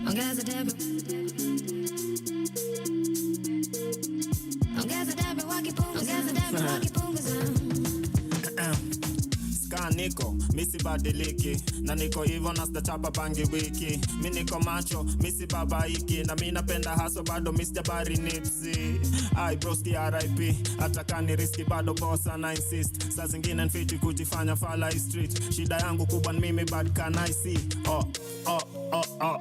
ongeza debe, ongeza debe wakipunguza, ongeza debe wakipunguza. Niko misi badiliki na niko hivyo na sitachapa bangi wiki. Mi niko macho misi babaiki na mi napenda haso bado Mr. Barry Nipsey. Ai broski RIP hata kani riski bado bossa na insist. Saa zingine nfiti kujifanya fala street. Shida yangu kubwa ni mimi bad can I see.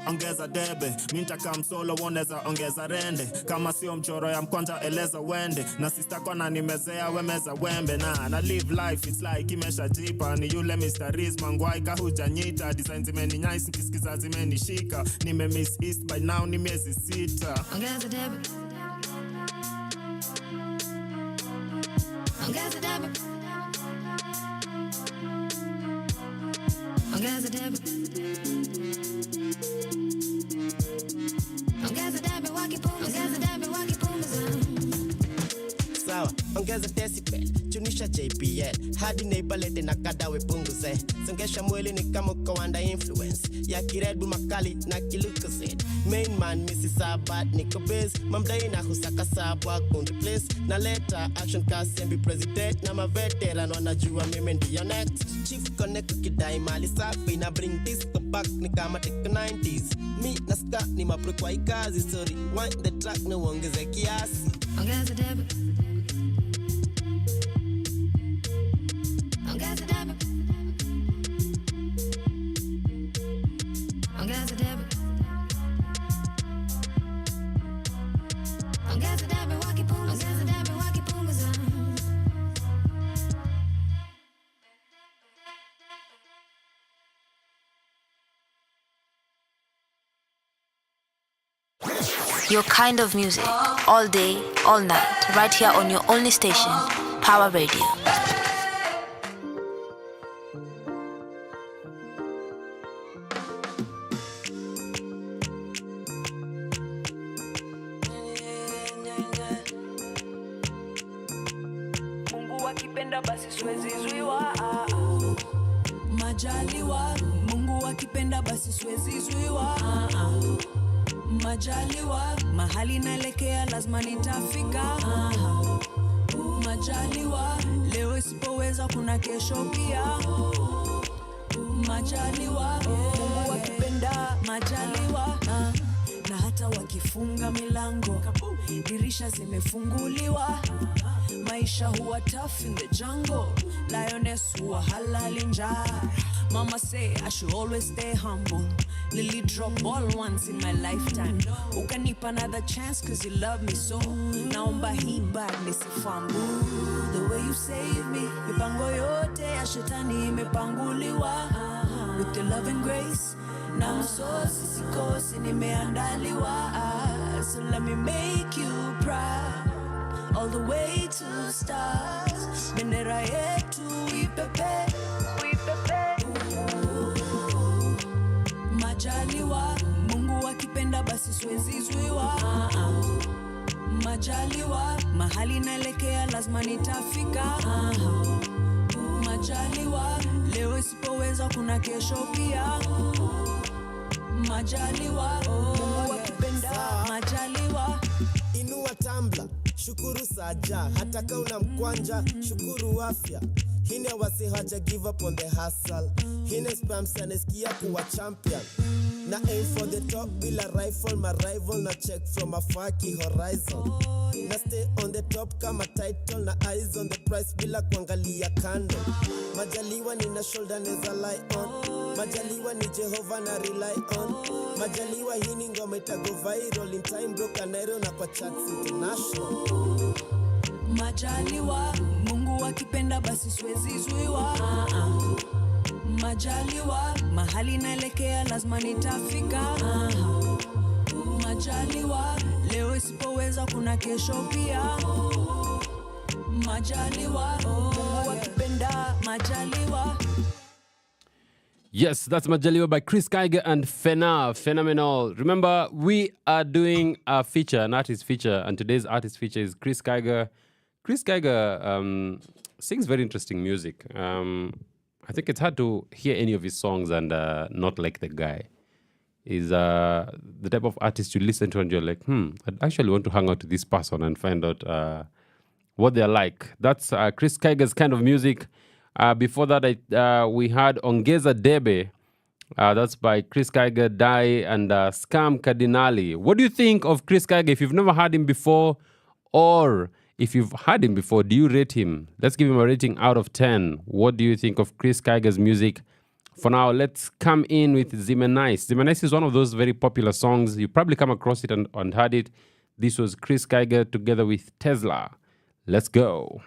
Ongeza debe minta kam solo woneza ongeza rende. Kama sio mchoro ya mkwanja eleza wende. Na sister kwa na nimezea wemeza wembe. Na live life it's like imesha jipa. Ni yule Mr. Riz mangwai kahujanyita. Design zimeni nice nkisikiza zimeni shika. Nime miss east by now ni miezi 6. Ongeza debe, ongeza debe, ongeza debe, ongeza debe wakipunguza, ongeza debe wakipunguza. Sawa, ongeza decibel, tunisha JPL hadi neighborlete na kada wepunguze. Songesha mwili ni kama uko under influence ya Red Bull makali na Lucozade. Main man misi sabat niko base mamdai na husaka sabwa kundi place. Na leta action cast and be president na maveteran wanajua mimi ndiyo next. Chief connect kidai mali safi na bring disco back ni kama teko 90s. Mi na ska ni mapro kwa ikazi, sorry wind the track na uongeze kiasi. Ongeza debe, ongeza debe, ongeza debe, ongeza debe wakipunguza, ongeza debe wakipunguza. Your kind of music, all day, all night, right here on your only station, Pawa Radio. Mungu akipenda basi siwezi zuiwa. Majaliwa, Mungu akipenda basi siwezi zuiwa. Majaliwa, mahali naelekea lazima nitafika. Majaliwa, leo isipoweza kuna kesho pia. Majaliwa, Mungu akipenda majaliwa. Na hata wakifunga milango, dirisha zimefunguliwa. Maisha huwa tough in the jungle. Lioness huwa halali njaa. Mama say I should always stay humble. Lily drop all once in my lifetime. Ukanipa another chance cause you love me so. Naomba hii bag nisifambu. The way you save me, mipango yote ya shetani imepanguliwa. With your love and grace, na msosi sikosi nimeandaliwa. So let me make you proud. All the way to stars. Bendera yetu ipepe, ipepe. Majaliwa, Mungu akipenda basi siwezi zuiwa. Majaliwa, mahali naelekea lazima nitafika. Majaliwa, leo isipoweza kuna kesho pia. Majaliwa, Mungu akipenda majaliwa. Inua tambla, shukuru saja, hata kama una mkwanja, shukuru afya. Hine wasi haja give up on the hustle. Hine spam saneskia kuwa champion. Na aim for the top bila rifle, my rival na check from a faki horizon. Na stay on the top kama title, na eyes on the price bila kuangalia kando. Majaliwa nina shoulder neza lie on. Majaliwa ni Jehovah na rely on. Majaliwa hini ngoma itago viral in time bro Kanairo na kwa charts international. Majaliwa, Mungu akipenda basi siwezi zuiwa. Majaliwa, mahali naelekea lazima nitafika. Majaliwa, leo isipoweza kuna kesho pia. Majaliwa, Mungu akipenda majaliwa. Yes, that's Majaliwa by Chris Kaiger and Fena. Phenomenal. Remember, we are doing a feature, an artist feature, and today's artist feature is Chris Kaiger. Chris Kaiger sings very interesting music. I think it's hard to hear any of his songs and not like the guy. is the type of artist you listen to and you're like, I'd actually want to hang out with this person and find out what they're like. That's Chris Kaiga's kind of music. Before that, we had Ongeza Debe. That's by Chris Kaiga, Dai, and Scam Cardinali. What do you think of Chris Kaiga? If you've never heard him before, or if you've heard him before, do you rate him? Let's give him a rating out of 10. What do you think of Chris Kaiga's music? For now, let's come in with Zimenice. Zimenice is one of those very popular songs. You probably come across it and heard it. This was Chris Kaiga together with Tesla. Let's go.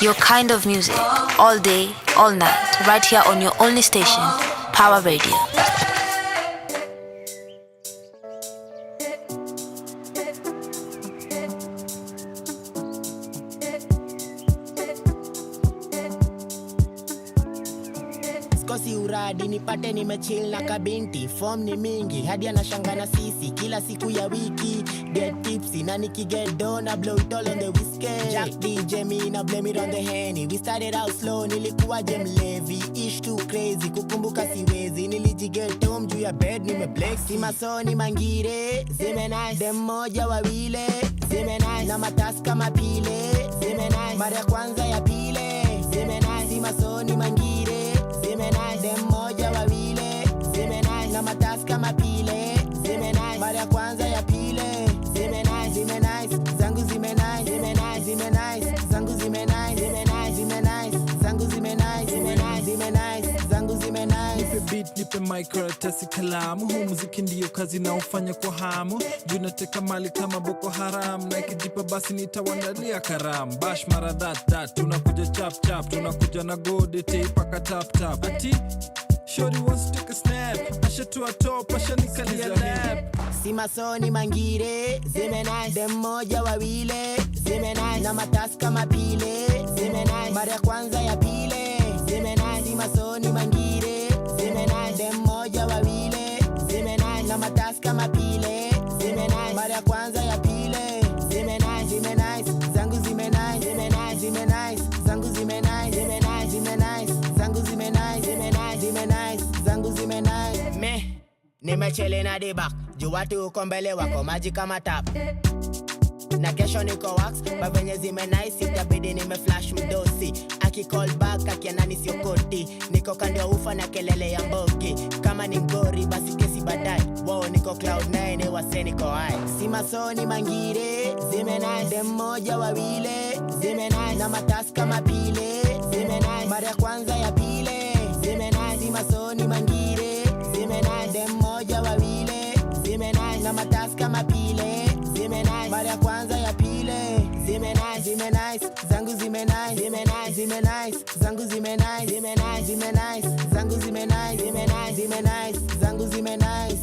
Your kind of music, all day, all night, right here on your only station, Power Radio. Kosi uradi nipate nimechill na kabinti. Form ni mingi hadi anashanga na sisi kila siku ya wiki. Get tipsy na nikiget down na blow it all on the whiskey. Jack DJ me na blame it on the Henny. We started out slow nilikuwa jem levy. Ish too crazy kukumbuka siwezi. Nilijiget home juu ya bed nimeblex. Simasoni mangire Zimenice. Dem moja wawile Zimenice. Na matasi kama pile Zimenice. Mara ya kwanza ya pile Zimenice. Simasoni mangire Zimenice. Dem moja wawile Zimenice. Na matasi kama pile Zimenice. Mara ya kwanza ya pile Zimenice. Zimenice. Zangu Zimenice. Zimenice. Zimenice. Zangu Zimenice. Zimenice. Zimenice. Zangu Zimenice. Zimenice. Zimenice. Zangu Zimenice. Nipe beat, nipe mic, karatasi kalamu. Huu muziki ndiyo kazi na ufanya kwa hamu. Juu nateka mali kama Boko Haram. Na ikijipa basi nitawandalia karamu. Bash mara that tunakuja chap chap. Tunakuja na gode tape tap tap. Ati shorty wants to take a snap. Asha to a top, asha nikalia lap. Simasoni mangire Zimenice. Dem moja wawile Zimenice. Na matasi kama pile Zimenice. Mara ya kwanza ya pile Zimenice. Simasoni mangire Zimenice. Dem moja wawile Zimenice. Na matasi kama pile Zimenice. Mara ya kwanza ya pile Zimenice. Zimenice. Zangu Zimenice. Zimenice. Zimenice. Zangu Zimenice. Zimenice. Zimenice. Zangu Zimenice. Zimenice. Zimenice. Zangu Zimenice. Me nimechele na debak. Juu watu uko mbele wako maji kama tap. Na kesho niko wax. Bavenye Zimenice itabidi nimeflash mdosi. Aki call back akianani sio koti. Niko kando ufa na kelele ya mbogi. Kama ni ngori basi kesi badai. Wow niko cloud 9 wase niko high. Simasoni mangire Zimenice. Dem moja wawile Zimenice. Na matasi kama pile Zimenice. Mara ya kwanza ya pile Zimenice. Simasoni mangire Zimenice. Dem moja wawile Zimenice. Na matasi kama pile Zimenice. Mara ya kwanza ya pile Zimenice. Zimenice. Zangu Zimenice. Zimenice. Zimenice. Zangu Zimenice. Zimenice. Zimenice. Zangu Zimenice. Zimenice. Zimenice. Zangu Zimenice.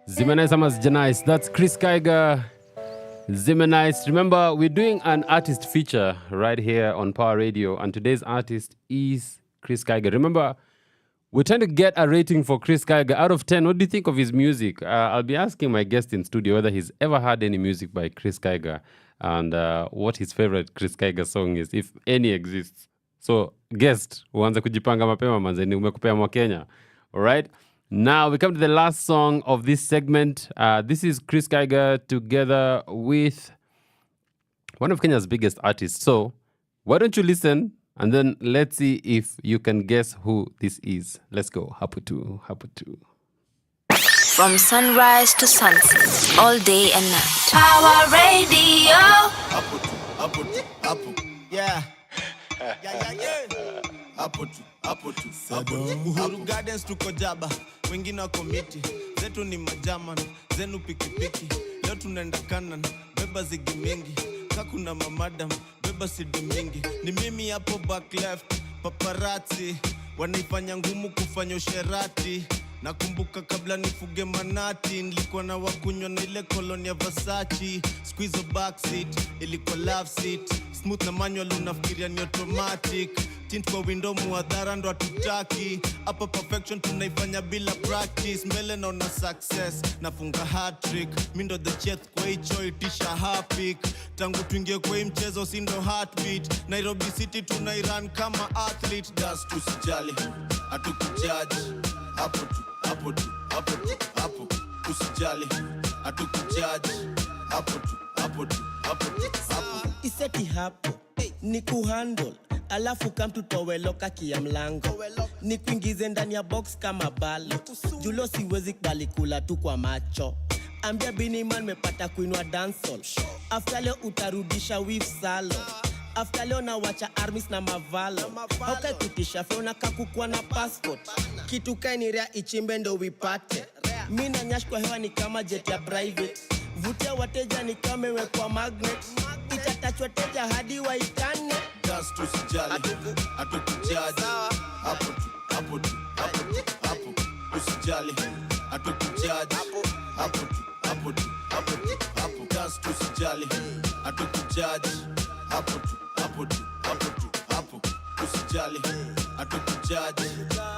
Zimenice ama Zimenice. That's Chris Kaiga. Zimenice. Remember, we're doing an artist feature right here on Power Radio, and today's artist is Chris Kaiga. Remember, we're trying to get a rating for Chris Kaiga out of 10. What do you think of his music? I'll be asking my guest in studio whether he's ever heard any music by Chris Kaiga and what his favorite Chris Kaiga song is, if any exists. So, guest, uanze kujipanga mapema manzeni, umekupea mwa Kenya. All right? Now, we come to the last song of this segment. This is Chris Kaiga together with one of Kenya's biggest artists. So, why don't you listen and then let's see if you can guess who this is. Let's go. Haputu, Haputu. From sunrise to sunset, all day and night. Power Radio. Yeah. Uhuru Gardens tuko jaba, wengine wako miti. Zetu ni majaman, zenu pikipiki. Leo tunaenda kanan, beba zigi mingi. Kakuna mamadam, beba sidi mingi. Ni mimi hapo back left, paparazzi. Wanaifanya ngumu kufanya usherati. Nakumbuka kabla nifuge manati, nilikuwa na wakunywa na ile koloni ya Versace. Squeeze a backseat, ilikuwa love seat. Smooth na manual unafikiria ni automatic. Tint kwa window muadhara ndo hatutaki. Hapa perfection tunaifanya bila practice. Mbele naona success, nafunga hat-trick. Mi ndo the chef kwa hicho itisha hapik. Tangu tuingie kwa hii mchezo si ndo heartbeat. Nairobi City tunairan kama athlete. Das tusijali, hatukujudge. Hapo tu, hapo tu, hapo tu, hapo. Usijali, hatukujudge. Hapo tu, hapo tu, hapo tu, hapo. Iseti hapo, ni kuhandle. Alafu kam tutowe loka kia mlango. Ni kuingize ndani ya box kama balo. Julo siwezi kubali kula tu kwa macho. Ambia Biniman mepata kuinua dancehall. After leo utarudisha weave salo. After leo na wacha armies na mavalo. Haukai kutisha fe unakakukua na passport. Kitu kai ni rea ichimbe ndo wipate. Mi na nyash kwa hewa ni kama jet ya private. Vutia wateja ni kama wekwa magnet. Itatachwa teja hadi waitane. Just usijali, hatukujudge. Hapo tu, hapo tu, hapo tu, hapo. Usijali, hatukujudge. Hapo tu, hapo tu, hapo tu, hapo. Just usijali, hatukujudge. Hapo tu, hapo tu, hapo tu, hapo. Usijali, hatukujudge.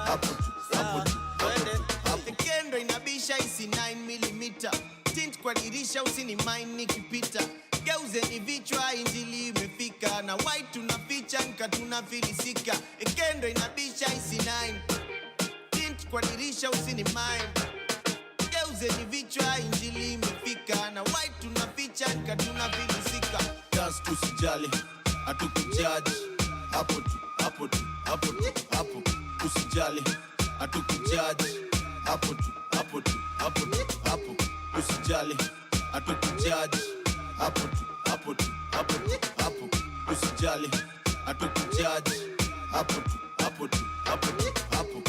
Hapo tu, hapo tu, hapo tu, hapo. Kendo inabisha isi 9mm. Tint kwa dirisha usini mind nikipita. Geuzeni vichwa injili imefika. Na white tunaficha nka tunafilisika. Kendo inabisha isi 9. Tint kwa dirisha usini mind. Geuzeni vichwa injili imefika. Na white tunaficha nka tunafilisika. Just usijali, hatukujudge. Hapo tu, hapo tu, hapo tu, hapo. Usijali, hatukujudge. Hapo tu, hapo tu, hapo tu, hapo. Usijali, hatukujudge. Hapo tu, hapo tu, hapo tu, hapo. Usijali, hatukujudge. Hapo tu, hapo tu, hapo tu, hapo.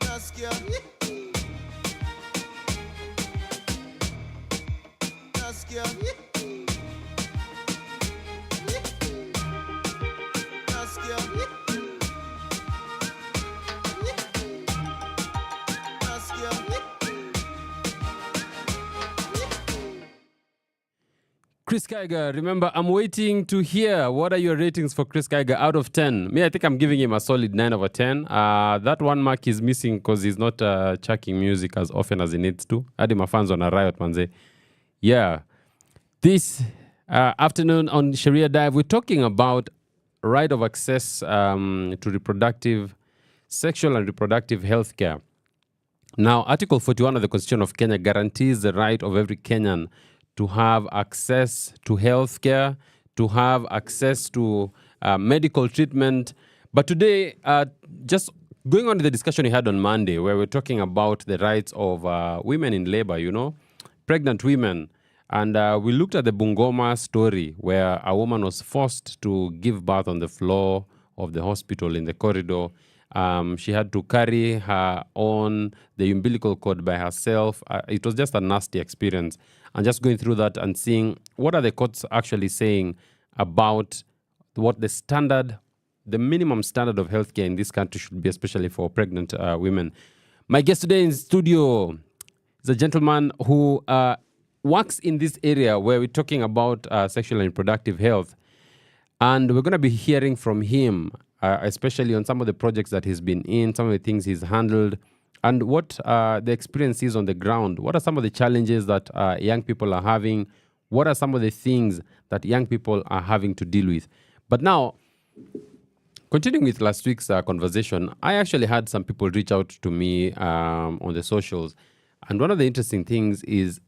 Nasikia, nasikia, nasikia, nasikia. Chris Kaiga, remember, I'm waiting to hear what are your ratings for Chris Kaiga out of 10. Me, I think I'm giving him a solid 9 over 10. That one mark is missing because he's not chucking music as often as he needs to. Adi my fans on a riot, manze. Yeah. This afternoon on Sheria Dive, we're talking about right of access to reproductive, sexual and reproductive health care. Now, Article 41 of the Constitution of Kenya guarantees the right of every Kenyan to have access to health care, to have access to medical treatment. But today, just going on to the discussion we had on Monday, where we're talking about the rights of women in labor, you know, pregnant women. And we looked at the Bungoma story, where a woman was forced to give birth on the floor of the hospital in the corridor. She had to carry her on the umbilical cord by herself. It was just a nasty experience. And just going through that and seeing what are the courts actually saying about what the standard, the minimum standard of healthcare in this country should be, especially for pregnant women. My guest today in studio is a gentleman who works in this area where we're talking about sexual and reproductive health. And we're going to be hearing from him, especially on some of the projects that he's been in, some of the things he's handled, and what the experience is on the ground. What are some of the challenges that young people are having? What are some of the things that young people are having to deal with? But now, continuing with last week's conversation, I actually had some people reach out to me on the socials. And one of the interesting things is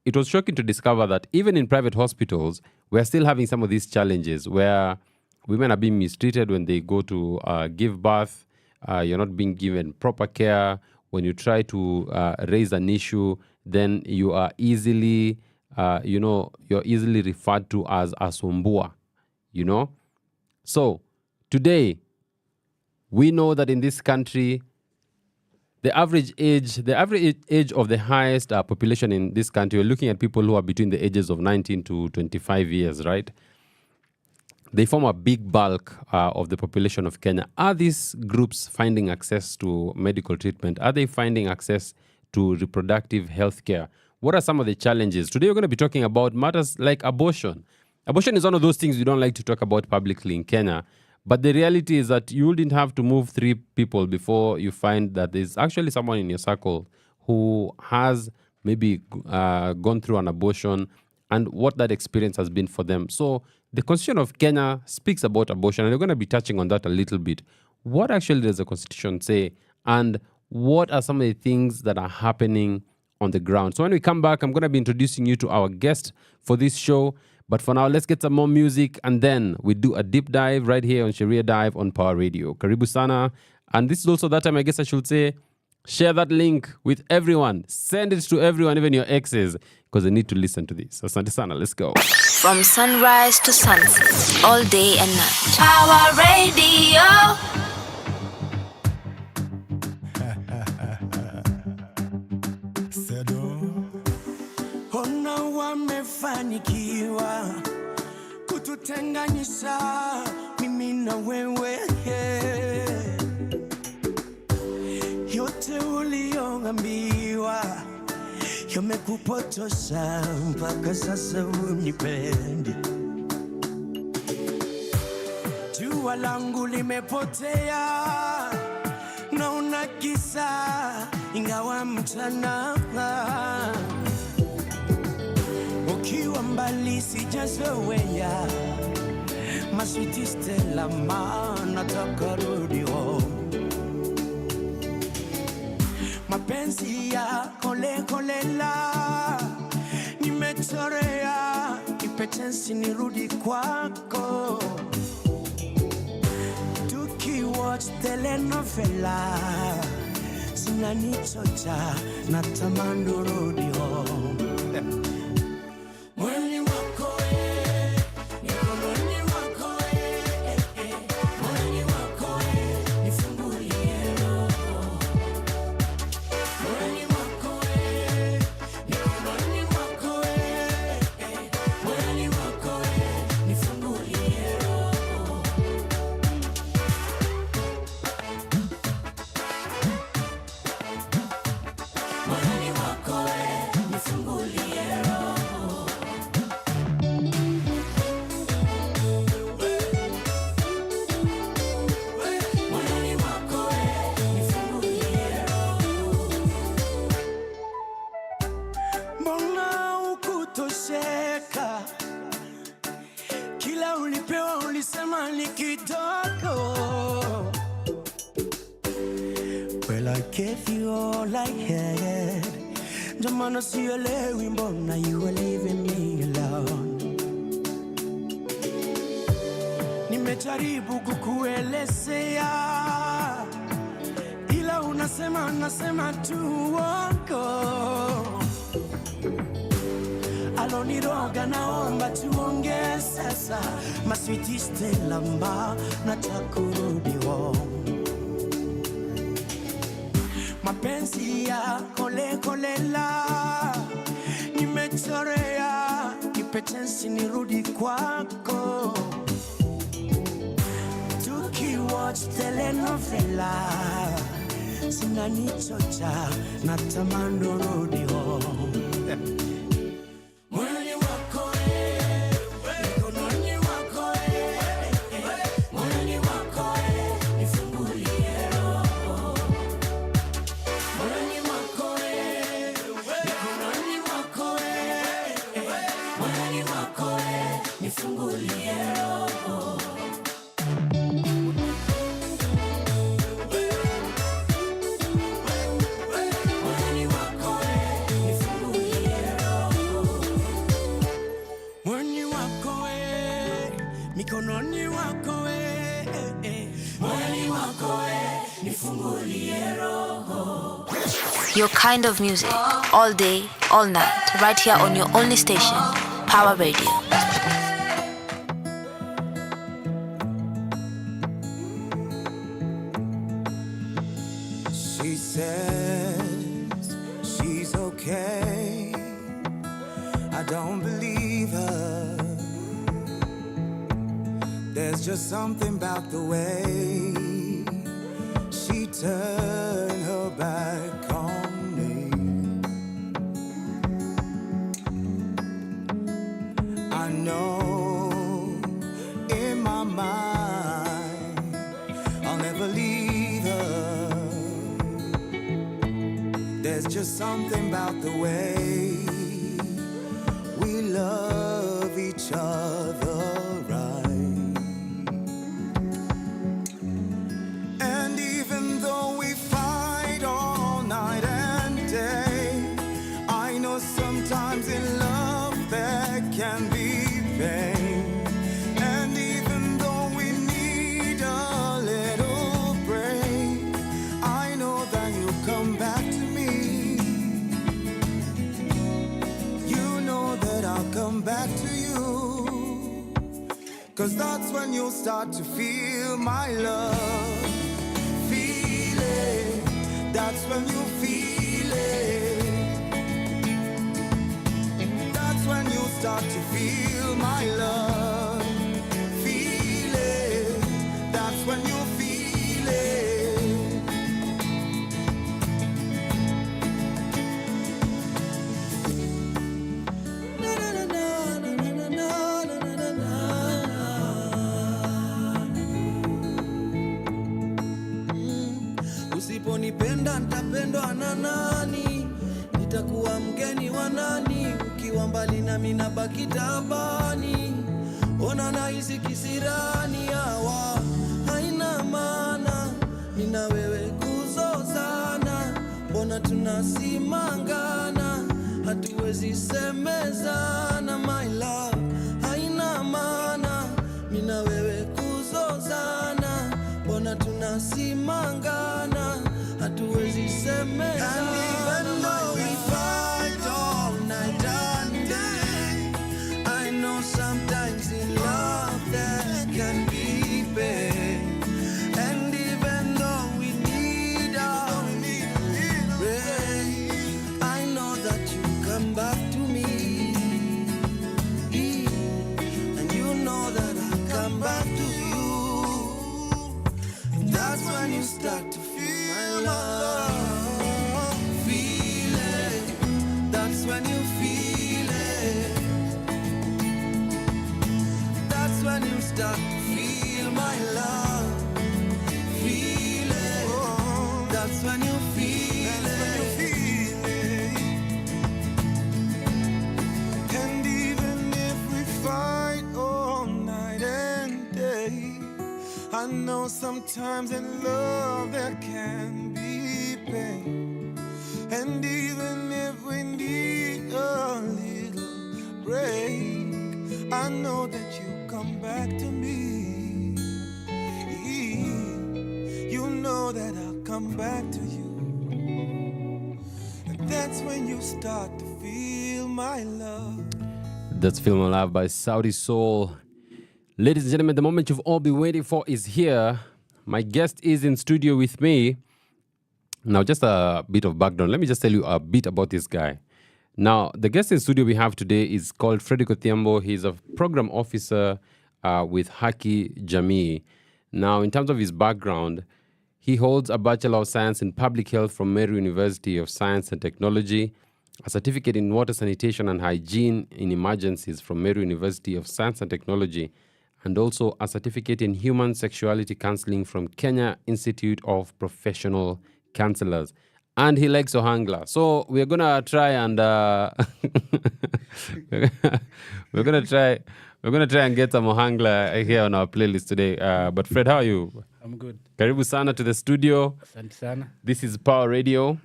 it was shocking to discover that even in private hospitals, we're still having some of these challenges where women are being mistreated when they go to give birth. You're not being given proper care. When you try to raise an issue, then you are easily, you're easily referred to as a sumbua, you know? So today, we know that in this country, the average age of the highest population in this country, we're looking at people who are between the ages of 19 to 25 years, right? they form a big bulk of the population of Kenya. Are these groups finding access to medical treatment? Are they finding access to reproductive health care? What are some of the challenges? Today, we're going to be talking about matters like abortion. Abortion is one of those things we don't like to talk about publicly in Kenya. But the reality is that you wouldn't have to move 3 people before you find that there's actually someone in your circle who has maybe gone through an abortion and what that experience has been for them. So the Constitution of Kenya speaks about abortion, and we're going to be touching on that a little bit. What actually does the Constitution say, and what are some of the things that are happening on the ground? So when we come back, I'm going to be introducing you to our guest for this show. But for now, let's get some more music, and then we do a deep dive right here on Sheria Dive on Power Radio. Karibu sana. And this is also that time, I guess I should say, share that link with everyone. Send it to everyone, even your exes, because they need to listen to this. Asante sana. Let's go. From sunrise to sunset, all day and night. Power Radio. Ona wamefanikiwa kututenganisha mimi na wewe, yote ulioambiwa yamekupotosha mpaka sasa unipendi. Jua langu limepotea na unakisa ingawa mchana. Ukiwa mbali sijazoea maswiti Stella, nataka rudi home. Mapenzi ya kole kolela nimechorea, nipe chance nirudi kwako. Tukiwatch telenovela zinanichocha, natamani rudi home. Kila ulipewa ulisema ni kidogo. Well, I gave you all I had. Jamana sielewi mbona you are leaving me alone. Nimejaribu kukuelezea, ila unasema tu wako. Aloniroga naomba tuongee sasa, maswiti Stella, nataka rudi home. Mapenzi ya kole kolela nimechorea, nipe chance nirudi kwako. Tukiwatch telenovela zinanichocha, natamani rudi home. Your kind of music, all day, all night, right here on your only station, Power Radio. She says she's okay. I don't believe her. There's just something about the way she turned her back on me. I know in my mind I'll never leave her. There's just something about the way we love each other right. And even though we fight all night and day, I know sometimes in love there can be pain. And even though we need a little break, I know that you'll come back to me. You know that I'll come back to you. 'Cause that's when you'll start to feel my love. Feel it. That's when you feel it. That's when you start to feel my love. Feel it. That's when you feel it. Na, na, na, na, na, na, na, na, na, na, na. Usiponipenda nitapendwa na nani? Nitakuwa mgeni wa nani? Ukiwa mbali nami nabaki tabani. Ona nahisi kisirani, hawa haina maana. Mimi na wewe kuzozana, mbona tunasimangana? Hatuwezi semezana, my love haina maana. Mimi na wewe kuzozana, mbona tunasimangana? Hatuwezi semezana. And even though we fight all night and day, I know sometimes in love there can be pain. And even though we need a break, I know that you come back to me. And you know that I'll come back to you. That's when you start to feel my love. Feel it. That's when you feel it. That's when you start to feel my love. Feel it. That's when you feel it. And even if we fight all night and day, I know sometimes in love there can be pain. And even if we need a little break, I know that you come back to me. You know that I'll come back to you. And that's when you start to feel my love. That's Feel My Love by Saudi Soul. Ladies and gentlemen, the moment you've all been waiting for is here. My guest is in studio with me. Now, just a bit of background. Let me just tell you a bit about this guy. Now, the guest in studio we have today is called Frederick Othiambo. He's a program officer with Haki Jamii. Now, in terms of his background, he holds a Bachelor of Science in Public Health from Meru University of Science and Technology, a certificate in Water Sanitation and Hygiene in Emergencies from Meru University of Science and Technology, and also a certificate in Human Sexuality Counseling from Kenya Institute of Professional Counselors. And he likes Ohangla. So we're going to try and we're going to try and get some Ohangla here on our playlist today. But Fred, how are you? I'm good. Karibu sana to the studio. Asante sana. This is Power Radio.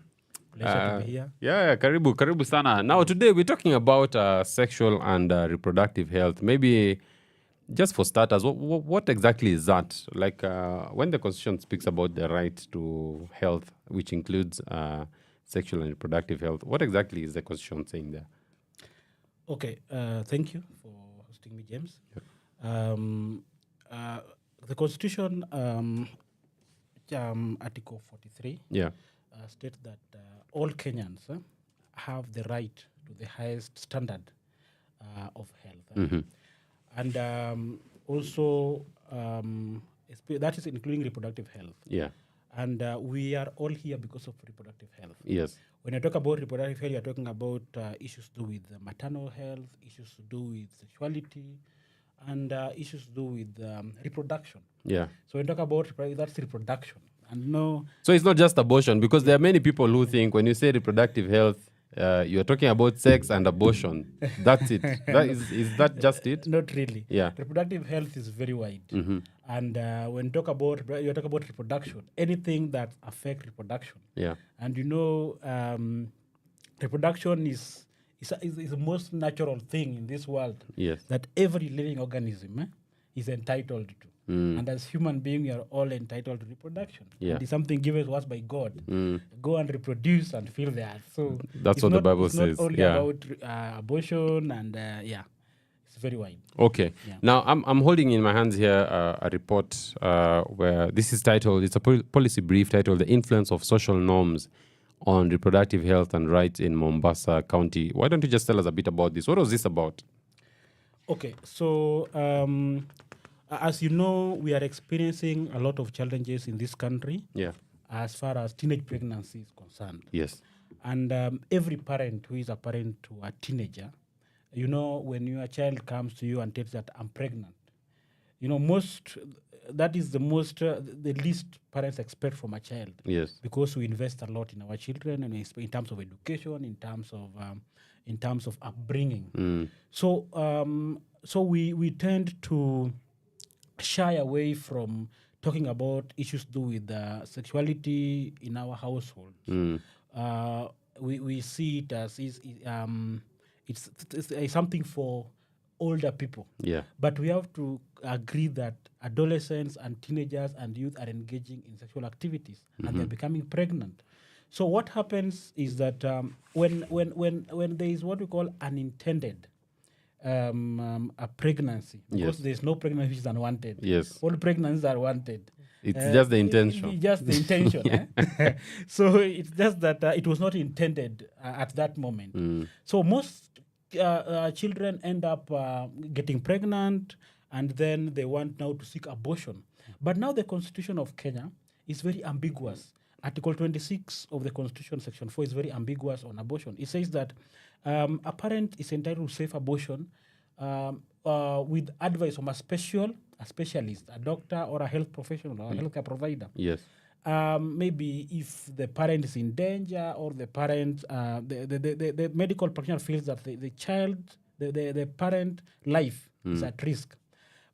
Pleasure to be here. Yeah, karibu sana. Now today we're talking about sexual and reproductive health. Maybe just for starters, what exactly is that? Like when the Constitution speaks about the right to health, which includes sexual and reproductive health, what exactly is the Constitution saying there? Okay, thank you for hosting me, James. The Constitution, Article 43, states that all Kenyans have the right to the highest standard of health. Mm-hmm. And also that is including reproductive health. Yeah. And we are all here because of reproductive health. Yes. When I talk about reproductive health, you're talking about issues to do with maternal health, issues to do with sexuality, and issues to do with reproduction. Yeah. So when you talk about that's reproduction. And no. So it's not just abortion, because there are many people who think when you say reproductive health, you're talking about sex and abortion. That's it. Is that just it? Not really. Yeah. Reproductive health is very wide. And when you talk about reproduction, anything that affects reproduction. Yeah. And reproduction is the most natural thing in this world. Yes. That every living organism is entitled to. And as human beings, we are all entitled to reproduction. Yeah. And it's something given to us by God. Go and reproduce and fill the earth. So that's what the Bible says. It's not only about abortion and it's very wide. Okay. Yeah. Now I'm holding in my hands here a report where this is titled. It's a policy brief titled "The Influence of Social Norms on Reproductive Health and Rights in Mombasa County." Why don't you just tell us a bit about this? What was this about? Okay. So. As you know, we are experiencing a lot of challenges in this country. Yeah. As far as teenage pregnancy is concerned. Yes. And every parent who is a parent to a teenager, when your child comes to you and tells that I'm pregnant, that is the least parents expect from a child. Yes. Because we invest a lot in our children and in terms of education, in terms of upbringing. So we tend to shy away from talking about issues to do with sexuality in our household. We see it as it's something for older people. Yeah. But we have to agree that adolescents and teenagers and youth are engaging in sexual activities and they're becoming pregnant. So what happens is that when there is what we call unintended a pregnancy, because there's no pregnancy which is unwanted. Yes. All pregnancies are wanted. It's just the intention. It's just the intention. So it's just that it was not intended at that moment. So most children end up getting pregnant, and then they want now to seek abortion. But now the Constitution of Kenya is very ambiguous. Article 26 of the Constitution, Section 4, is very ambiguous on abortion. It says that a parent is entitled to safe abortion with advice from a specialist, a doctor or a health professional or a healthcare provider. Yes. Maybe if the parent is in danger or the parent, the medical practitioner feels that the parent life is at risk.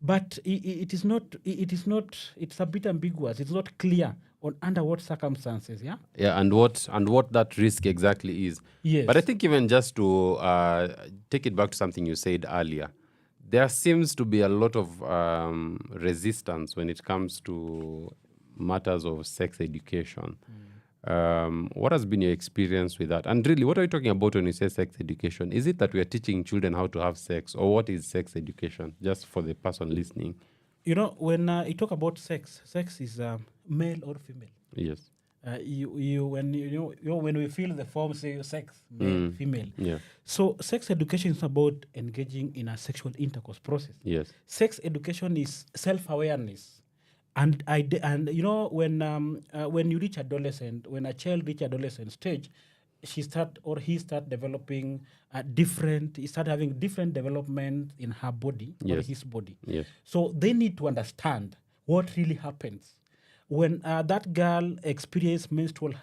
But it is not, it's a bit ambiguous. It's not clear on under what circumstances, yeah? Yeah, and what that risk exactly is. Yes. But I think even just to take it back to something you said earlier, there seems to be a lot of resistance when it comes to matters of sex education. What has been your experience with that? And really, what are you talking about when you say sex education? Is it that we are teaching children how to have sex, or what is sex education, just for the person listening? When you talk about sex is male or female. Yes. When we fill the form, say sex, male, female. Yeah. So sex education is about engaging in a sexual intercourse process. Yes. Sex education is self-awareness. And when you reach adolescent, when a child reach adolescent stage, he start developing he start having different development in her body or his body. Yes. So they need to understand what really happens when that girl experiences menstrual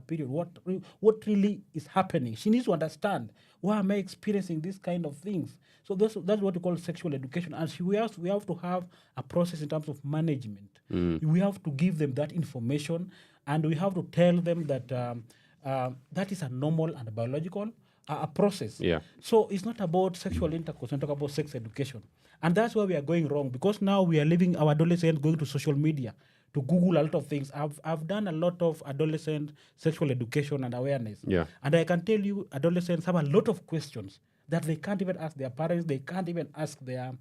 period. What really is happening? She needs to understand, why am I experiencing these kind of things? So that's what we call sexual education. And we have to have a process in terms of management. We have to give them that information, and we have to tell them that that is a normal and biological a process. Yeah. So it's not about sexual intercourse, we talk about sex education. And that's where we are going wrong, because now we are leaving our adolescents going to social media to Google a lot of things. I've done a lot of adolescent sexual education and awareness. Yeah. And I can tell you, adolescents have a lot of questions that they can't even ask their parents, they can't even ask their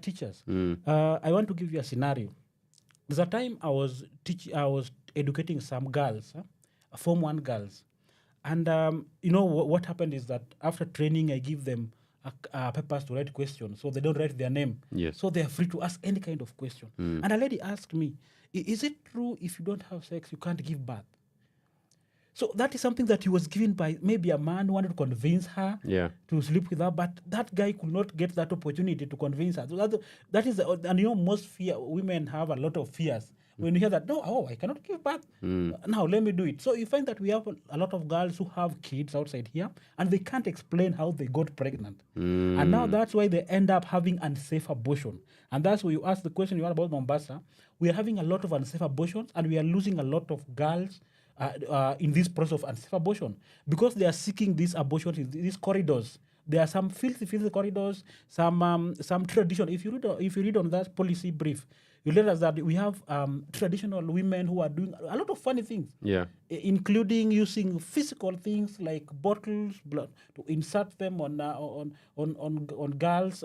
teachers. I want to give you a scenario. There's a time I was educating some girls, Form 1 girls. And what happened is that after training, I give them papers to write questions, so they don't write their name. Yes. So they are free to ask any kind of question. And a lady asked me, is it true if you don't have sex, you can't give birth? So that is something that he was given by maybe a man who wanted to convince her to sleep with her, but that guy could not get that opportunity to convince her. So that is, and most women have a lot of fears. When you hear that, I cannot give birth. Now let me do it. So you find that we have a lot of girls who have kids outside here, and they can't explain how they got pregnant. And now that's why they end up having unsafe abortion. And that's why you ask the question you had about Mombasa. We are having a lot of unsafe abortions, and we are losing a lot of girls in this process of unsafe abortion because they are seeking these abortions in these corridors. There are some filthy corridors, some tradition. If you read on that policy brief, you realize that we have traditional women who are doing a lot of funny things, including using physical things like bottles, blood, to insert them on girls'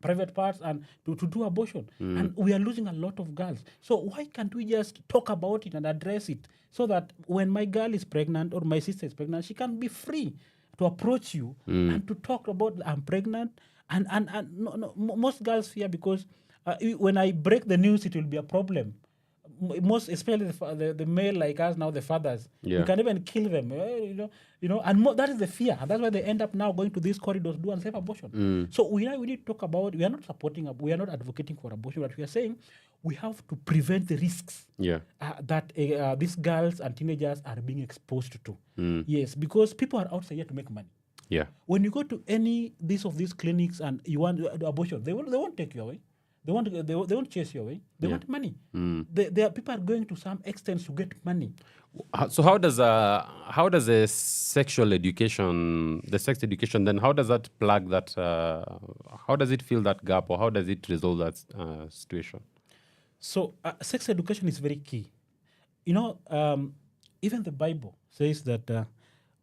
private parts and to do abortion. And we are losing a lot of girls. So why can't we just talk about it and address it so that when my girl is pregnant or my sister is pregnant, she can be free to approach you and to talk about I'm pregnant. And most girls fear because when I break the news, it will be a problem. Most especially the male like us now, the fathers, you can even kill them, and that is the fear, and that's why they end up now going to these corridors to do unsafe abortion. So we need to talk about. We are not supporting, we are not advocating for abortion, but we are saying we have to prevent the risks that these girls and teenagers are being exposed to. Yes, because people are outside here to make money. When you go to any of these clinics and you want abortion, they won't take you away. They won't chase you away. They want money. People are going to some extent to get money. So how does the sex education then, how does that plug that? How does it fill that gap, or how does it resolve that situation? So sex education is very key. Even the Bible says that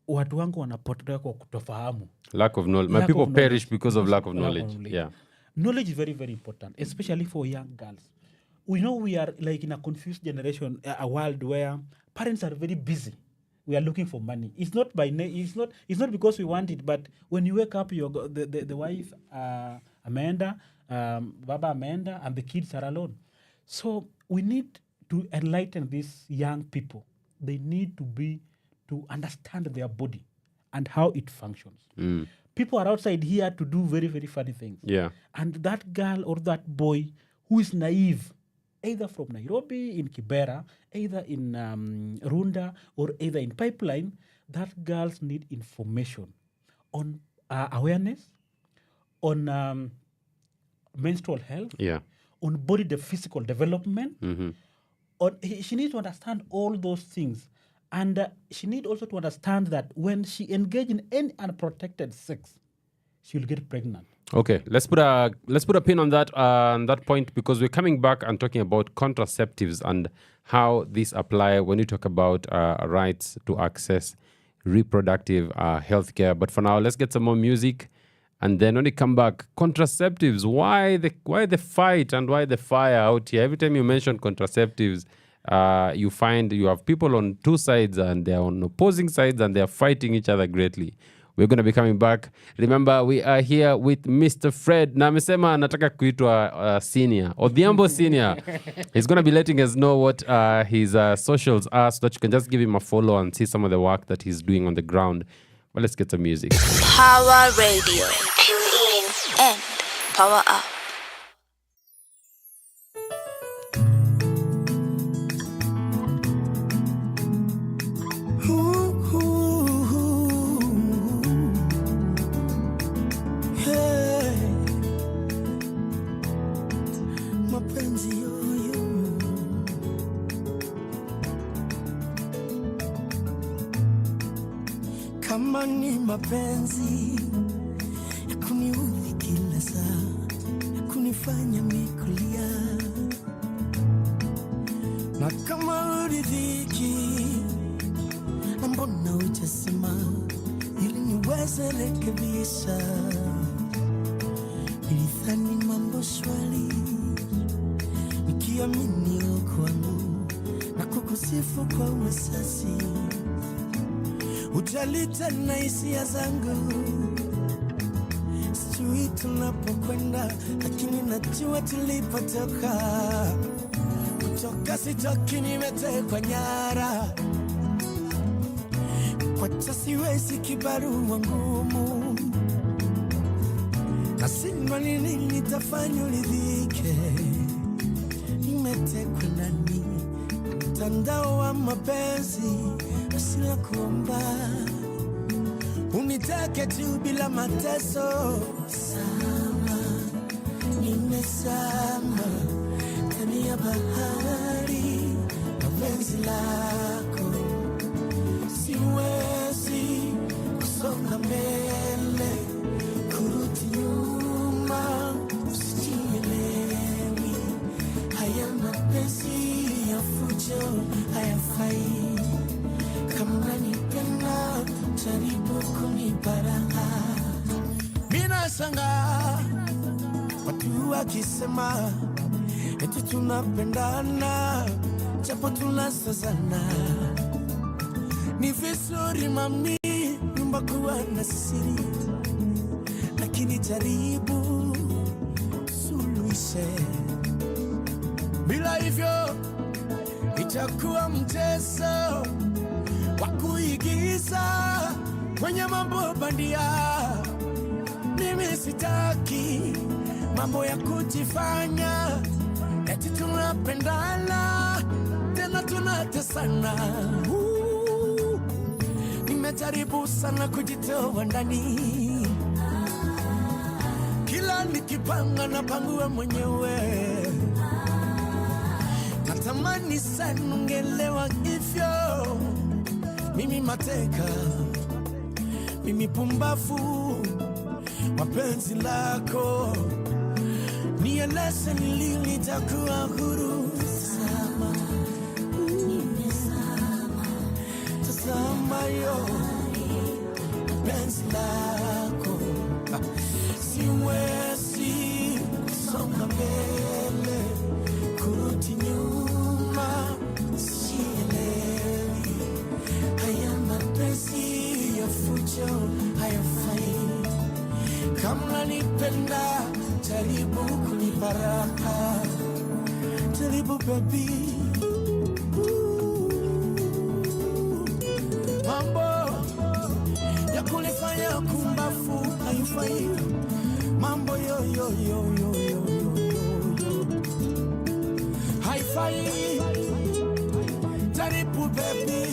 watu wangu wanapotea kwa kutofahamu. Lack of knowledge. My people perish because of lack of knowledge. Knowledge is very, very important, especially for young girls. We know we are like in a confused generation, a world where parents are very busy. We are looking for money. It's not by it's not because we want it, but when you wake up, the wife Amanda, Baba Amanda, and the kids are alone. So we need to enlighten these young people. They need to understand their body and how it functions. People are outside here to do very, very funny things. And that girl or that boy who is naive, either from Nairobi, in Kibera, either in Runda, or either in Pipeline, that girls need information on awareness, on menstrual health, on body physical development. She needs to understand all those things. And she needs also to understand that when she engages in any unprotected sex, she will get pregnant. Okay, let's put a pin on that point, because we're coming back and talking about contraceptives and how these apply when you talk about rights to access reproductive health care. But for now, let's get some more music, and then when we come back, contraceptives. Why the fight and why the fire out here? Every time you mention contraceptives, you find you have people on two sides and they're on opposing sides and they're fighting each other greatly. We're going to be coming back. Remember, we are here with Mr. Fred. Na amesema anataka kuitwa senior, Odhiambo senior. He's going to be letting us know what his socials are, so that you can just give him a follow and see some of the work that he's doing on the ground. But let's get some music. Power Radio. Tune in and power up. Kama ni mapenzi ya kuniudhi kila saa, ya kunifanya mikulia, na kama uridhiki, na mbona hujasema ili niweze rekebisha. Nilidhani mambo shwari, nikiamini kwangu na kukusifu kwa uasasi. Ujalita na hisia zangu, sijui tunapokwenda, lakini najua tulipotoka. Kutoka sitoki, nimetekwa nyara. Kwacha siwezi, kibarua ngumu. Nasindwa nini nitafanya uridhike. Nimetekwa ndani mtandao wa mapenzi, sina kuomba unitake tu bila mateso. Sama, nimesama ndani ya bahari na penzi lako. Siwezi kusonga mbele, kurudi nyuma, sijielewi. Haya mapenzi ya fujo hayafai. Kama unanipenda, jaribu kuniparaha. Mina shanga watu wakisema eti tunapendana, japo tunasazana. Ni vizuri mami, nyumba kuwa na siri, lakini jaribu suluhishe. Bila hivyo itakuwa mchezo wa kuigiza kwenye mambo bandia. Mimi sitaki mambo ya kujifanya eti tunapendana tena tunatesana. Nimejaribu sana kujitoa ndani, kila nikipanga na pangua mwenyewe. Natamani sana ungelewa hivyo. Mimi mateka, mimi pumbafu, mapenzi lako. Nieleze ni lini nitakuwa huru. Sama, nimesama, tazama yo penzi lako. Siwezi kusonga mbele, kurudi nyuma, sielewi. Haya mapenzi ya fujo hayafai. Kama nipenda, jaribu kunibaraka. Jaribu baby. Mambo ya kunifanya kumbafu haifai. Mambo yo yo yo yo yo yo haifai. Jaribu baby,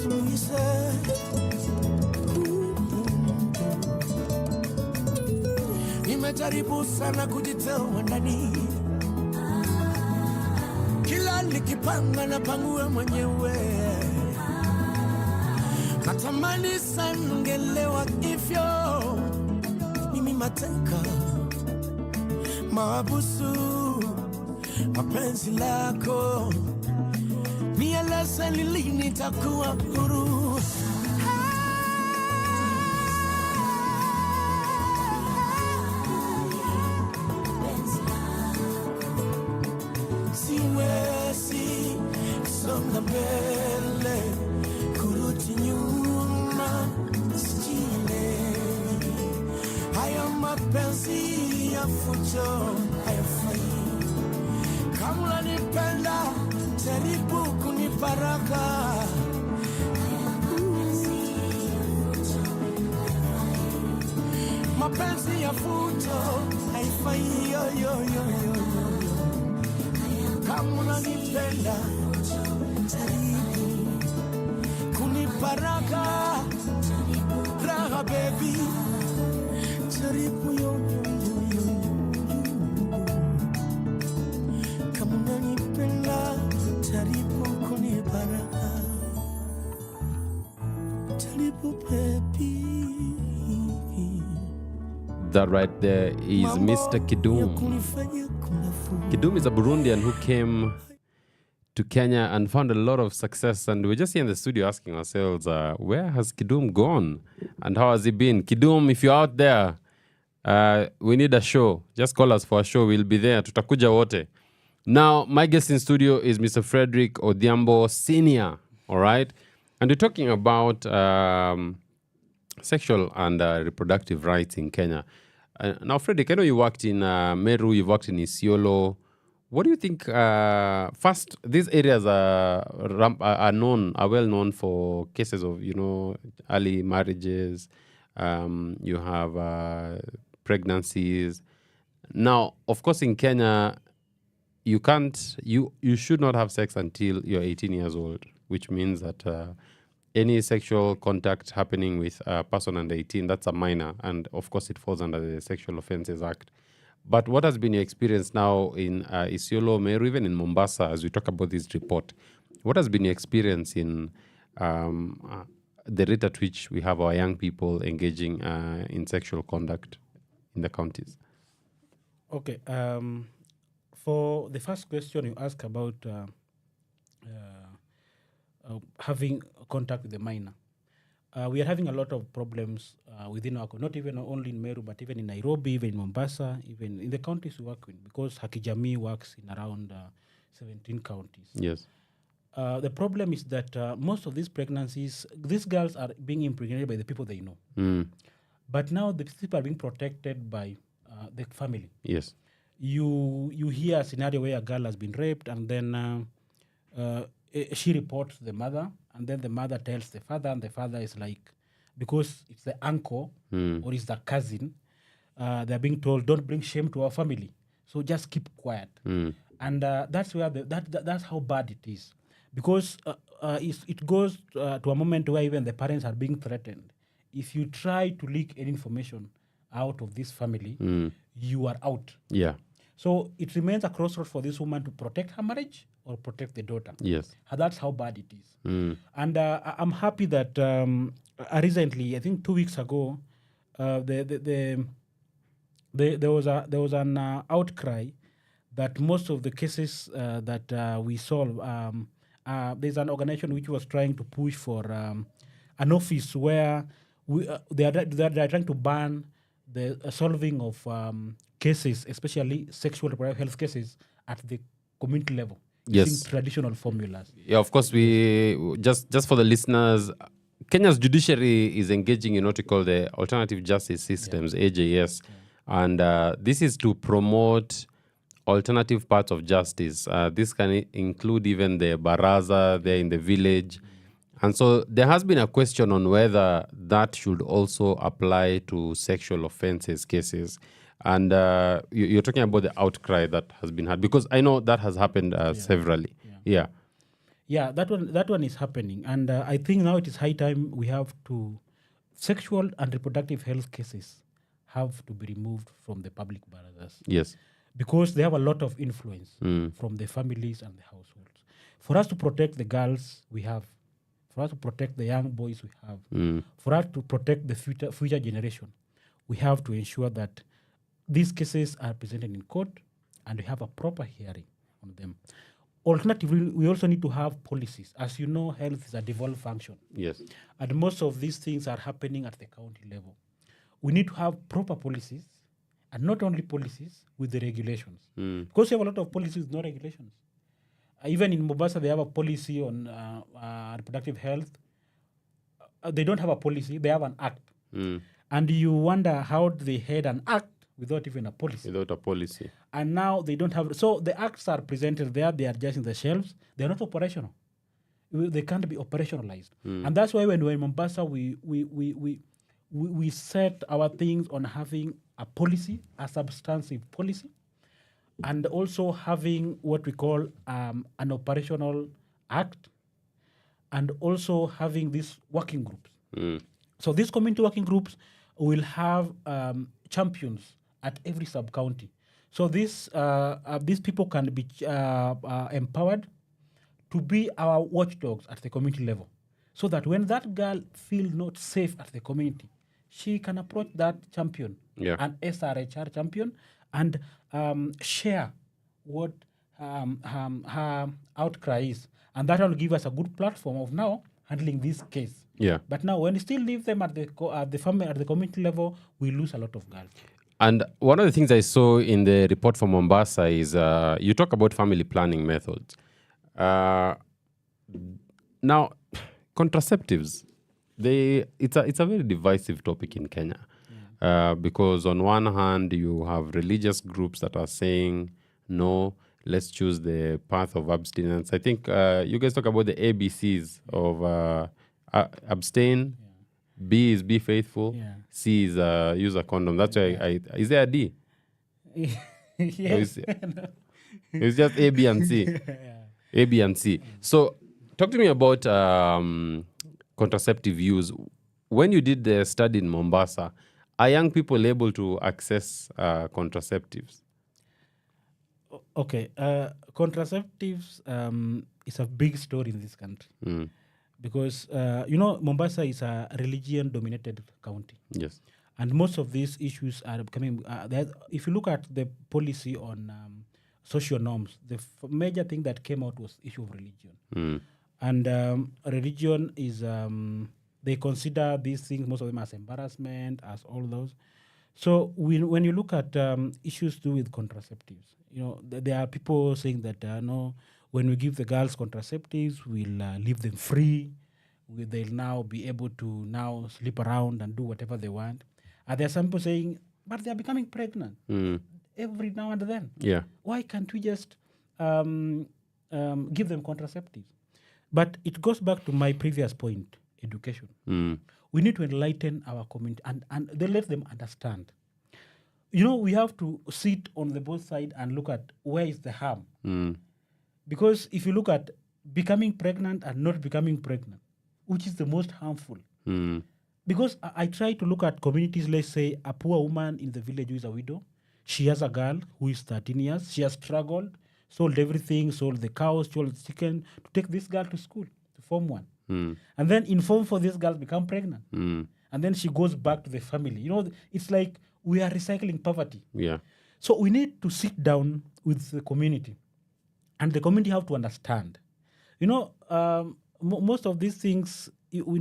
suluhishe. Nimejaribu sana kujitoa ndani, kila nikipanga na pangua mwenyewe. Natamani sana ungelewa hivyo. Mimi mateka, mabusu, mapenzi lako. Nieleze ni lini nitakuwa huru. Siwezi kusonga mbele, kurudi nyuma, sijielewi. Haya mapenzi ya fujo hayafai. Kama unanipenda, jaribu kunibaraka. Mapenzi ya fujo haifai. Yo yo yo yo yo. Kama unanipenda, jaribu kunibaraka. Raha baby, jaribu yo yo yo yo. Kama unanipenda, jaribu kunibaraka. Jaribu baby. That right there is Mr. Kidum. Kidum is a Burundian who came to Kenya and found a lot of success. And we're just here in the studio asking ourselves, where has Kidum gone? And how has he been? Kidum, if you're out there, we need a show. Just call us for a show. We'll be there. Tutakuja wote. Now, my guest in studio is Mr. Frederick Odhiambo Sr. All right? And we're talking about sexual and reproductive rights in Kenya. Now, Frederick, I know you worked in Meru, you worked in Isiolo. What do you think? First, these areas are well known for cases of early marriages. You have pregnancies. Now, of course, in Kenya, you should not have sex until you're 18 years old, which means that any sexual contact happening with a person under 18, that's a minor, and of course, it falls under the Sexual Offences Act. But what has been your experience now in Isiolo, Meru, even in Mombasa, as we talk about this report? What has been your experience in the rate at which we have our young people engaging in sexual conduct in the counties? Okay. For the first question you asked about having contact with the minor, we are having a lot of problems within our, not even only in Meru, but even in Nairobi, even in Mombasa, even in the counties we work in, because Hakijami works in around 17 counties. Yes. The problem is that most of these pregnancies, these girls are being impregnated by the people they know. But now the people are being protected by the family. Yes. You hear a scenario where a girl has been raped, and then she reports the mother, and then the mother tells the father, and the father is like, because it's the uncle or it's the cousin, they're being told, don't bring shame to our family, so just keep quiet. And that's where that's how bad it is, because it goes to a moment where even the parents are being threatened. If you try to leak any information out of this family, you are out. Yeah. So it remains a crossroads for this woman to protect her marriage or protect the daughter. Yes. And that's how bad it is. And I'm happy that recently, I think 2 weeks ago, there was an outcry that most of the cases that we solve, there's an organization which was trying to push for an office where they are trying to ban the solving of cases, especially sexual reproductive health cases, at the community level. Yes. Using traditional formulas. Yeah, of course. We just for the listeners, Kenya's judiciary is engaging in what we call the Alternative Justice Systems, AJS, and this is to promote alternative parts of justice. This can include even the baraza there in the village. And so there has been a question on whether that should also apply to sexual offenses cases. And you're talking about the outcry that has been had, because I know that has happened severally. Yeah. Yeah, that one is happening. And I think now it is high time we have to, sexual and reproductive health cases have to be removed from the public barazas. Yes. Because they have a lot of influence from the families and the households. For us to protect the girls we have, for us to protect the young boys we have, for us to protect the future generation, we have to ensure that these cases are presented in court and we have a proper hearing on them. Alternatively, we also need to have policies. As you know, health is a devolved function. Yes. And most of these things are happening at the county level. We need to have proper policies, and not only policies, with the regulations. Because we have a lot of policies, no regulations. Even in Mombasa, they have a policy on reproductive health. They don't have a policy, they have an act. And you wonder how they had an act without even a policy. Without a policy. And now they don't have, so the acts are presented there, they are just in the shelves, they're not operational. They can't be operationalized. And that's why when we're in Mombasa, we set our things on having a policy, a substantive policy, and also having what we call an operational act, and also having these working groups. So these community working groups will have champions at every sub-county. So these people can be empowered to be our watchdogs at the community level, so that when that girl feels not safe at the community, she can approach that champion, an SRHR champion, and share what her outcry is. And that will give us a good platform of now handling this case. Yeah. But now when we still leave them at the family, at the community level, we lose a lot of girls. And one of the things I saw in the report from Mombasa is you talk about family planning methods. Now, contraceptives, it's a very divisive topic in Kenya. Because on one hand, you have religious groups that are saying, no, let's choose the path of abstinence. I think you guys talk about the ABCs of abstain. B is be faithful. Yeah. C is use a condom. That's why is there a D? Yes. It's just A, B, and C. A, B, and C. So talk to me about contraceptive use. When you did the study in Mombasa, are young people able to access contraceptives? Okay, contraceptives is a big story in this country because Mombasa is a religion-dominated county. Yes. And most of these issues are coming. If you look at the policy on social norms, the major thing that came out was issue of religion. And religion is they consider these things, most of them, as embarrassment, as all those. So when you look at issues to do with contraceptives, there are people saying that no, when we give the girls contraceptives, we'll leave them free. They'll now be able to now sleep around and do whatever they want. And there are some people saying, but they are becoming pregnant every now and then. Yeah. Why can't we just give them contraceptives? But it goes back to my previous point, education. We need to enlighten our community and they let them understand. We have to sit on the both side and look at where is the harm. Because if you look at becoming pregnant and not becoming pregnant, which is the most harmful? Because I try to look at communities, let's say a poor woman in the village who is a widow. She has a girl who is 13 years. She has struggled, sold everything, sold the cows, sold the chicken to take this girl to school, to Form 1. And then in Form 4, this girl become pregnant. And then she goes back to the family. It's like we are recycling poverty. Yeah. So we need to sit down with the community. And the community have to understand. Most of these things, we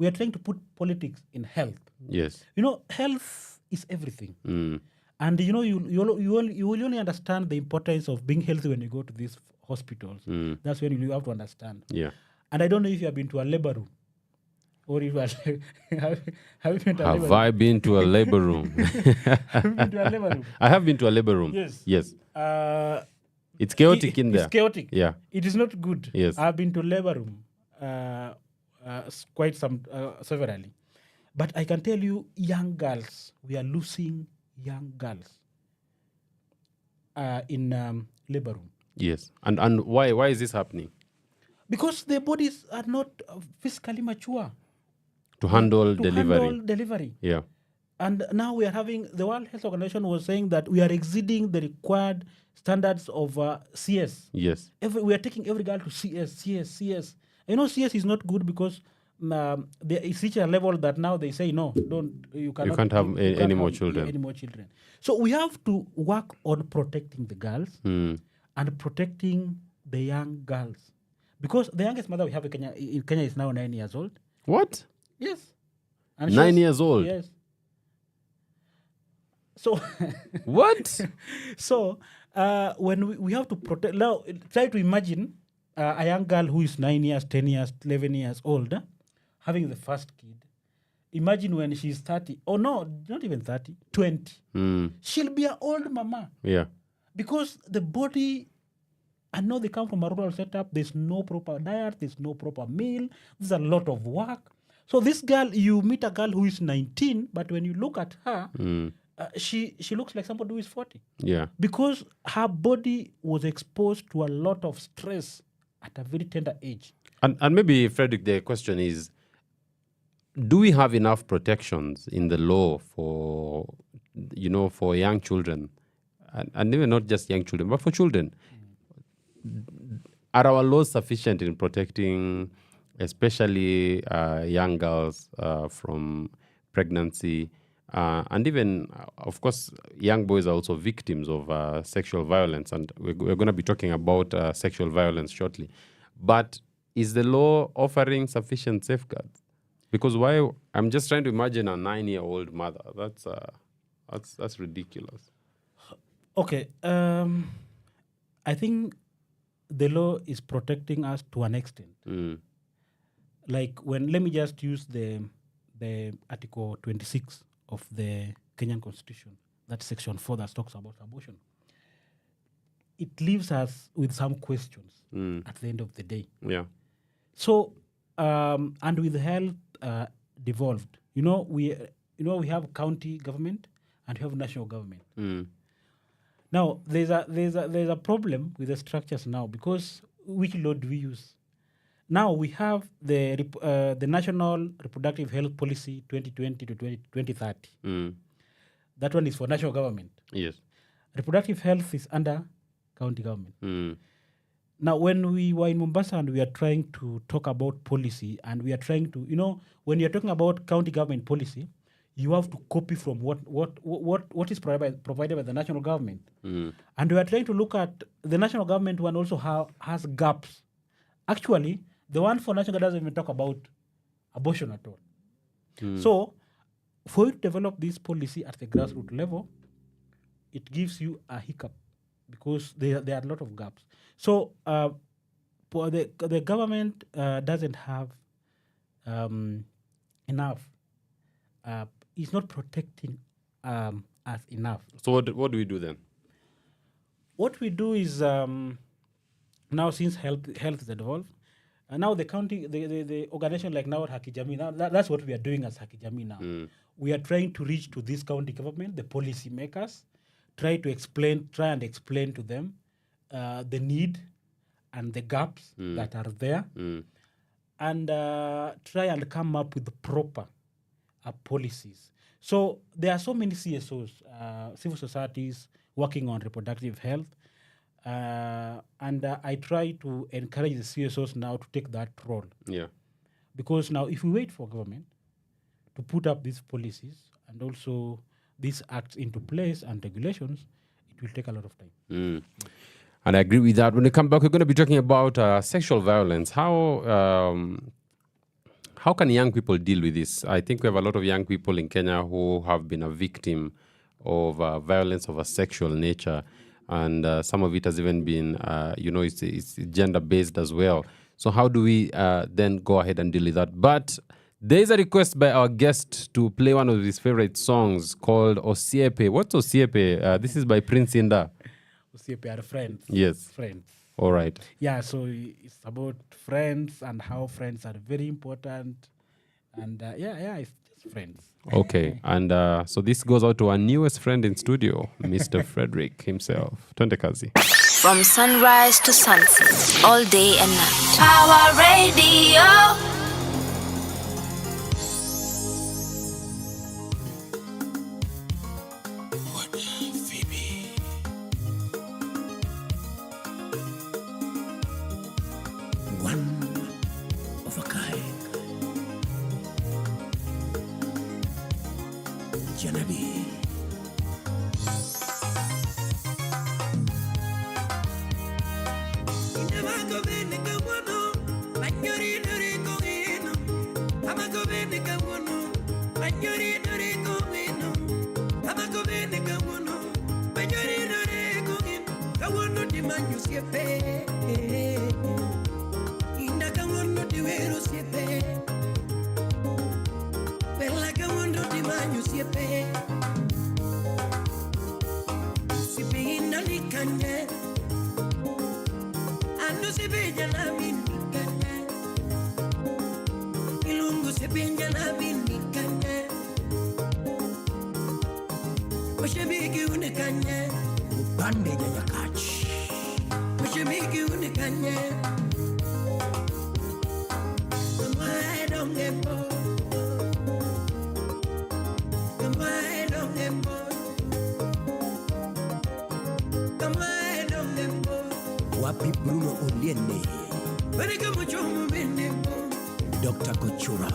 are trying to put politics in health. Yes. Health is everything. And you will only understand the importance of being healthy when you go to these hospitals. That's when you have to understand. Yeah. And I don't know if you have been to a labor room. Or if you have you been to a labor Have room? I been to a labor room? Have you been to a labor room? I have been to a labor room. Yes. It's chaotic in there. It's chaotic. Yeah. It is not good. Yes. I've been to labor room quite severally. But I can tell you, young girls, we are losing young girls in labor room. Yes. And why is this happening? Because their bodies are not physically mature. To handle delivery. Yeah. And now we are having, the World Health Organization was saying that we are exceeding the required standards of CS. Yes. We are taking every girl to CS. CS is not good because it's reached a level that now they say, no, you can't have any more children. So we have to work on protecting the girls and protecting the young girls. Because the youngest mother we have in Kenya is now 9 years old. What? Yes. And 9 years old? Yes. So what? So when we have to protect, now try to imagine a young girl who is 9 years, 10 years, 11 years old, having the first kid. Imagine when she's 30, or no, not even 30, 20. She'll be an old mama. Yeah. Because the body, I know they come from a rural setup, there's no proper diet, there's no proper meal, there's a lot of work. So this girl, you meet a girl who is 19, but when you look at her, she looks like somebody who is 40. Yeah. Because her body was exposed to a lot of stress at a very tender age. And maybe, Frederick, the question is, do we have enough protections in the law for young children? And even not just young children, but for children. Are our laws sufficient in protecting especially young girls from pregnancy? And even, of course, young boys are also victims of sexual violence. And we're going to be talking about sexual violence shortly. But is the law offering sufficient safeguards? Because I'm just trying to imagine a 9-year-old mother. That's ridiculous. Okay. I think the law is protecting us to an extent. Like let me just use the Article 26 of the Kenyan Constitution, that's section 4 that talks about abortion. It leaves us with some questions at the end of the day. Yeah. So, and with health devolved, we have county government and we have national government. Now, there's a problem with the structures now, because which law do we use? Now we have the National Reproductive Health Policy 2020 to 2030. That one is for national government. Yes. Reproductive health is under county government. Now, when we were in Mombasa and we are trying to talk about policy, and we are trying to, when you're talking about county government policy, you have to copy from what is provided by the national government. And we are trying to look at the national government one also has gaps. Actually, the one for national doesn't even talk about abortion at all. So, for you to develop this policy at the grassroots level, it gives you a hiccup, because there are a lot of gaps. So, the government doesn't have enough. It's not protecting us enough. So what do we do then? What we do is now, since health is involved, and now the county, the organization like now at Hakijami, now that's what we are doing as Hakijami now. We are trying to reach to this county government, the policy makers, try and explain to them the need and the gaps that are there, and try and come up with the proper policies. So there are so many CSOs, civil societies, working on reproductive health, and I try to encourage the CSOs now to take that role. Yeah. Because now, if we wait for government to put up these policies and also these acts into place and regulations, it will take a lot of time. And I agree with that. When we come back, we're going to be talking about sexual violence. How can young people deal with this? I think we have a lot of young people in Kenya who have been a victim of violence of a sexual nature. And some of it has even been, it's gender-based as well. So how do we then go ahead and deal with that? But there is a request by our guest to play one of his favorite songs called Osiepe. What's Osiepe? This is by Prince Inda. Osiepe are friends. Yes. Friends. All right. Yeah, so it's about friends and how friends are very important. And it's just friends. Okay. And so this goes out to our newest friend in studio, Mr. Frederick himself. Twende kazi. From sunrise to sunset, all day and night. Power Radio. Dr. Kochura.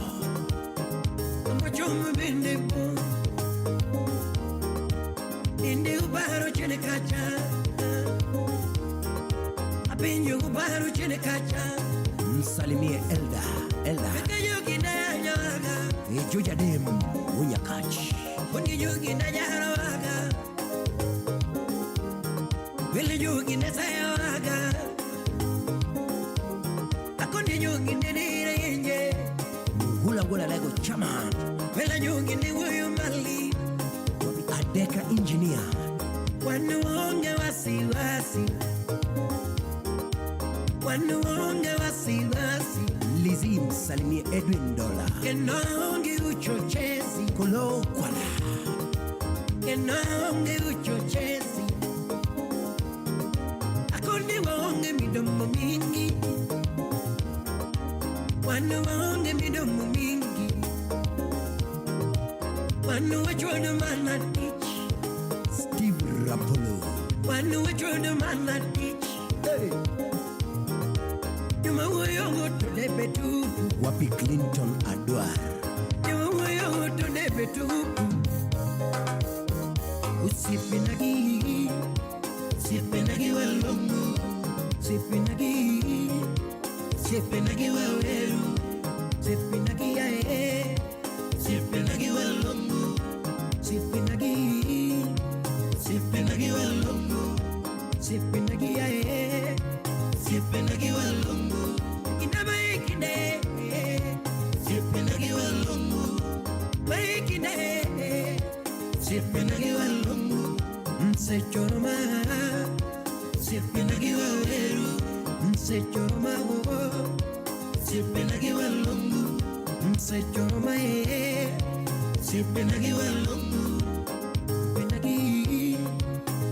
Msalimie Elda. Juja dem unyakachi. Hula hula lego chaman. Mela nyungi ni wuyu mali. Deka engineer. Wanuonge wasiwasi. Wanuonge wasiwasi. Lizzie msalimie Edwin Dola. Kenoonge uchochezi. Kolo kwala. Kenoonge uchochezi. Akundi waonge midomo mingi. Wanu waonge midomo mingi. Wanu wachwana mana teach. Steve Rapolo. Wanu wachwana mana teach. Hey. Yuma woyongo tulebe tu. Wapi Clinton Adwar. Yuma woyongo tulebe tu. Usipinagi. Usipinagi walongo. Usipinagi. Usipinagi waweru. Usipinagi yae. Usipinagi walongo. Usipinagi. Usipinagi walongo. Usipinagi yae. Usipinagi walongo. Inabaikine. Usipinagi walongo. Baikine. Usipinagi walongo. Msechoroma. Usipinagi waweru. Msechoroma. Usipinagi walongo. Msechoroma. Usipinagi walongo. Usipinagi.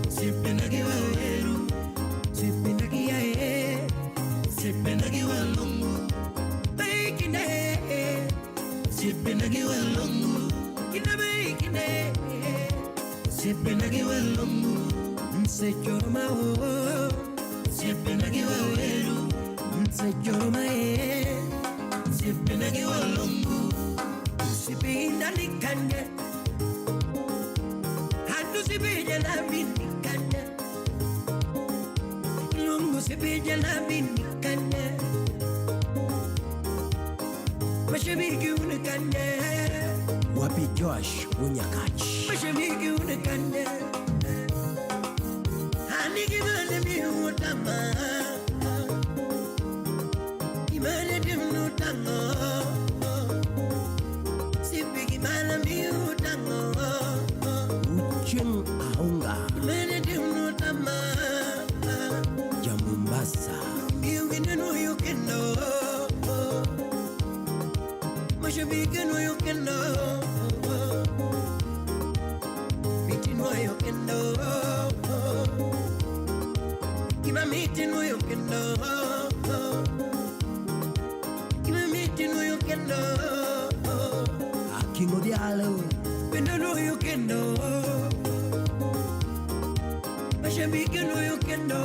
Usipinagi waweru. Usipinagi yae. Usipinagi walongo. Baikine. Usipinagi walongo. Kinabaikine. Usipinagi walongo. Msechoroma. Usipinagi waweru. Msechoroma. Usipinagi walongo. Usipinda nikanye. Hadu sipija na minikanye. Lungu sipija na minikanye. Mashabiki unikanye. Wapi Josh Unyakach. Mashabiki unikanye. Hani kimane mi utama. Kimane dimnu tango. Sipi kimane mi utango. Ucheng Aunga. Kimane dimnu tama. Jamumbasa. Miungine no yukendo. Mashabiki no yukendo. Biti no yukendo. Kimamiti no yukendo. Kimamiti no yukendo. Akingo dialo. Pendo no yukendo. Mashabiki no yukendo.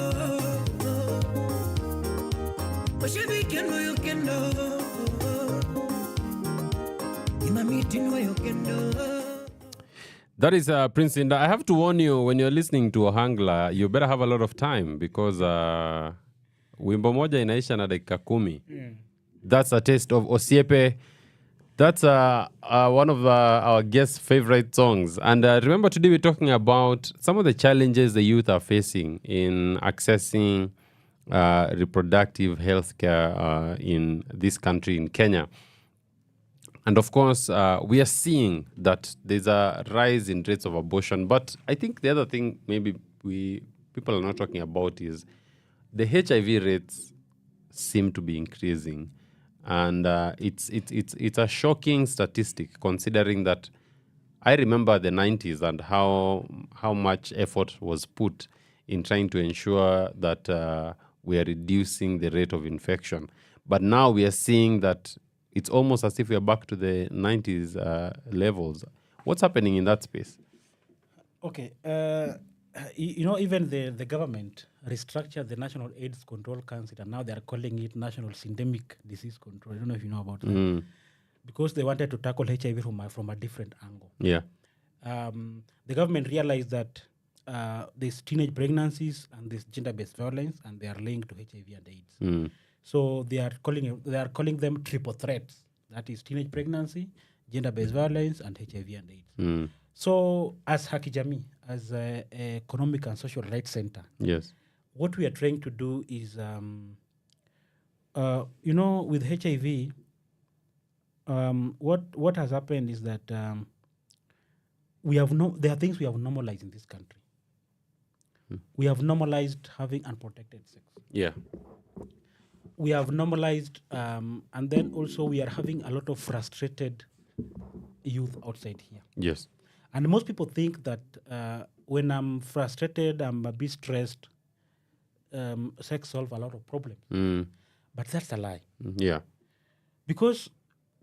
Mashabiki no yukendo. Kimamiti no yukendo. That is Prince Inda. I have to warn you, when you're listening to Ohangla, you better have a lot of time because wimbo moja inaisha na dakika 10. That's a taste of Osiepe. That's one of our guest favorite songs. And remember, today we're talking about some of the challenges the youth are facing in accessing reproductive health care in this country, in Kenya. And of course, we are seeing that there's a rise in rates of abortion. But I think the other thing maybe people are not talking about is the HIV rates seem to be increasing. And it's a shocking statistic, considering that I remember the 90s and how much effort was put in trying to ensure that we are reducing the rate of infection. But now we are seeing that it's almost as if we are back to the 90s levels. What's happening in that space? Okay. Even the government restructured the National AIDS Control Council, and now they are calling it National Syndemic Disease Control. I don't know if you know about that. Because they wanted to tackle HIV from a different angle. Yeah. The government realized that there's teenage pregnancies and there's gender-based violence, and they are linked to HIV and AIDS. So they are calling them triple threats. That is teenage pregnancy, gender-based violence, and HIV and AIDS. So as Haki Jamii, as a economic and social rights center, yes, what we are trying to do is, with HIV, what has happened is that there are things we have normalized in this country. We have normalized having unprotected sex. Yeah. We have normalized, and then also we are having a lot of frustrated youth outside here. Yes. And most people think that when I'm frustrated, I'm a bit stressed, sex solves a lot of problems. But that's a lie. Yeah. Because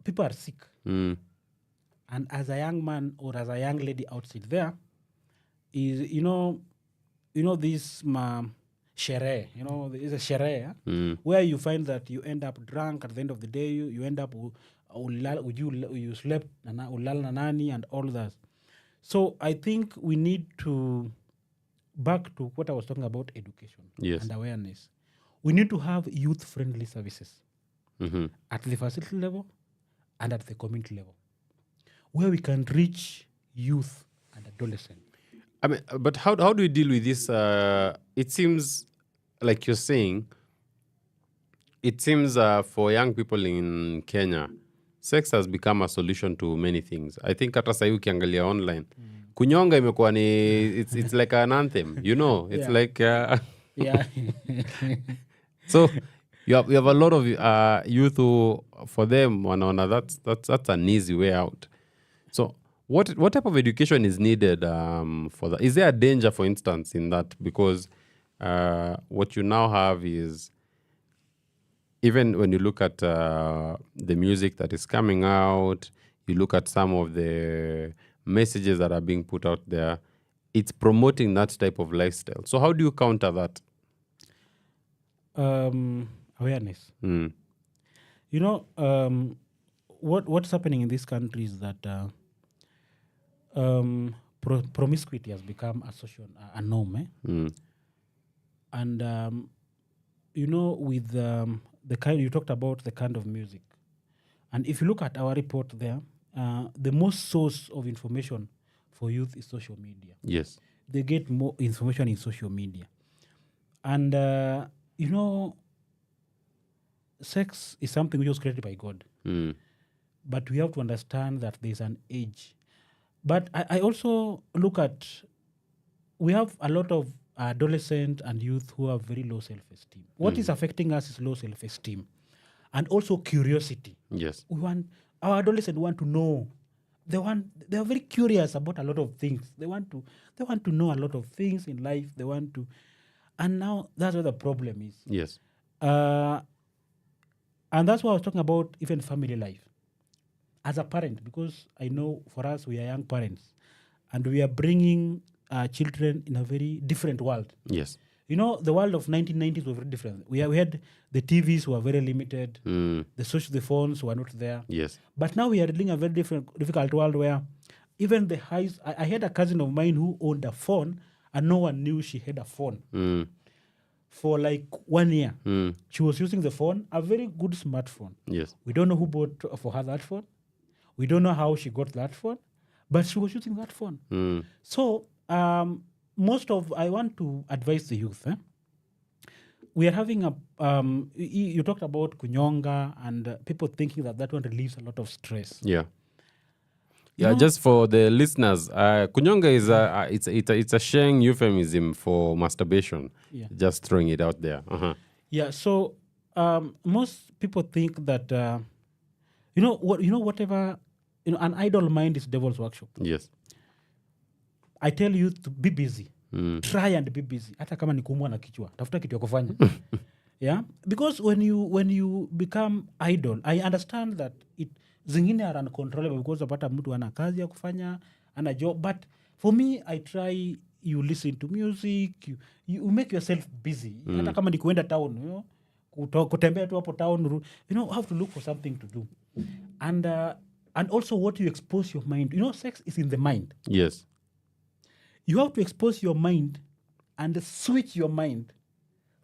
people are sick. Mm. And as a young man or as a young lady outside there, is this sheria, there is a sheria where you find that you end up drunk at the end of the day, you end up you slept ulal na nani and all that. So I think we need to back to what I was talking about, education and awareness. We need to have youth-friendly services at the facility level and at the community level, where we can reach youth and adolescents. I mean, but how do you deal with this? It seems like you're saying, it seems for young people in Kenya, sex has become a solution to many things. I think hata sasa ukiangalia online, kunyonga imekuwa ni, it's like an anthem, it's like so you have a lot of youth who, for them, that's an easy way out. So what type of education is needed for that? Is there a danger, for instance, in that? Because what you now have is, even when you look at the music that is coming out, you look at some of the messages that are being put out there, it's promoting that type of lifestyle. So how do you counter that? Awareness. What's happening in this country is that promiscuity has become a norm. And with the kind you talked about, the kind of music, and if you look at our report there, the most source of information for youth is social media. Yes, they get more information in social media, and sex is something which was created by God. But we have to understand that there's an age. But I also look at, we have a lot of adolescents and youth who have very low self-esteem. What is affecting us is low self-esteem and also curiosity. Yes. Our adolescents want to know. They are very curious about a lot of things. They want to know a lot of things in life. And now that's where the problem is. Yes. And that's why I was talking about even family life. As a parent, because I know for us, we are young parents, and we are bringing children in a very different world. Yes. The world of 1990s was very different. We had the TVs were very limited. The phones were not there. Yes. But now we are living a very difficult world where even the highs. I had a cousin of mine who owned a phone, and no one knew she had a phone. For like 1 year, she was using the phone, a very good smartphone. Yes. We don't know who bought for her that phone. We don't know how she got that phone, but she was using that phone. So I want to advise the youth. We are having you talked about kunyonga and people thinking that one relieves a lot of stress. Yeah. Yeah, just for the listeners, kunyonga is it's a Sheng euphemism for masturbation. Yeah. Just throwing it out there. Yeah. So most people think that whatever an idle mind is devil's workshop. Yes. I tell you to be busy. Try and be busy. Hata kama ni kuumwa na kichwa, tafuta kitu ya kufanya. Yeah, because when you become idle, I understand that zingine are uncontrollable because zapata mtu ana kazi ya kufanya, ana job, but for me I try, you listen to music, you make yourself busy. Hata kama ni kuenda town, kutembea tu hapo town, have to look for something to do. And also what you expose your mind. Sex is in the mind. Yes. You have to expose your mind and switch your mind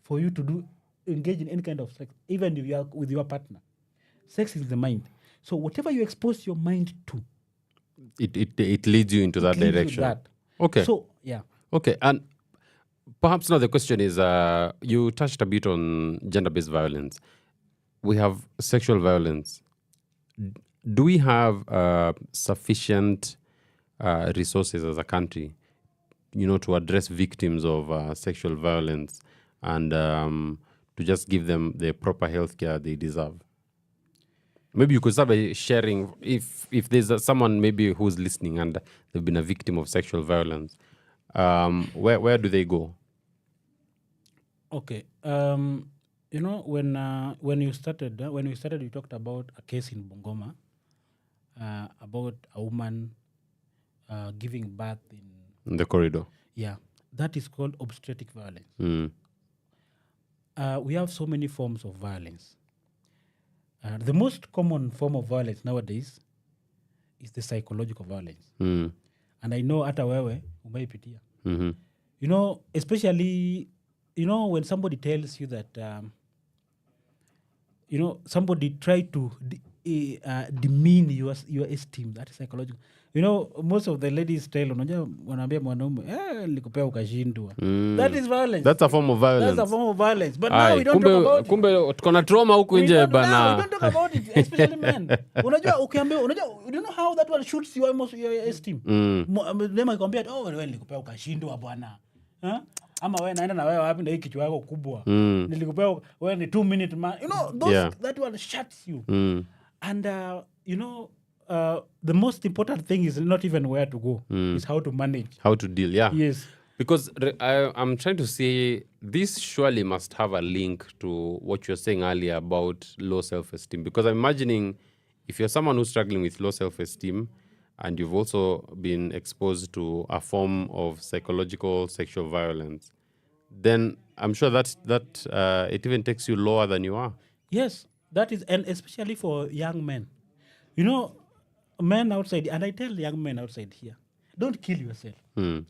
for you to engage in any kind of sex, even if you are with your partner. Sex is the mind. So whatever you expose your mind to, it leads you into that direction. Okay. So yeah. Okay, and perhaps now the question is, you touched a bit on gender-based violence. We have sexual violence. Do we have sufficient resources as a country, to address victims of sexual violence and to just give them the proper health care they deserve? Maybe you could start by sharing if there's someone maybe who's listening and they've been a victim of sexual violence, where do they go? Okay. When you started, you talked about a case in Bungoma about a woman giving birth In the corridor. Yeah, that is called obstetric violence. Mm. We have so many forms of violence. The most common form of violence nowadays is the psychological violence. Mm. And I know hata wewe umeipitia. Mm-hmm. Especially, when somebody tells you that, somebody try to demean your esteem, that is psychological. Most of the ladies tell, wanaambia mwanaume, nilikupea ukashindwa. That is violence. That's a form of violence. That's a form of violence. But now we don't talk about it. Kumbe tuko na trauma huku nje bana. We don't talk about it, especially men. You know how that one shoots your esteem? Dema ikwambia, wewe nilikupea ukashindwa bwana. Ama wewe naenda na wewe wapi na hii kichwa yako kubwa. Nilikupea wewe ni 2 minute man. That one shuts you. And the most important thing is not even where to go. It's how to manage. How to deal, yeah. Yes. Because I'm trying to say this surely must have a link to what you were saying earlier about low self-esteem. Because I'm imagining if you're someone who's struggling with low self-esteem and you've also been exposed to a form of psychological sexual violence, then I'm sure that it even takes you lower than you are. Yes, that is, and especially for young men. Men outside, and I tell young men outside here, don't kill yourself. No,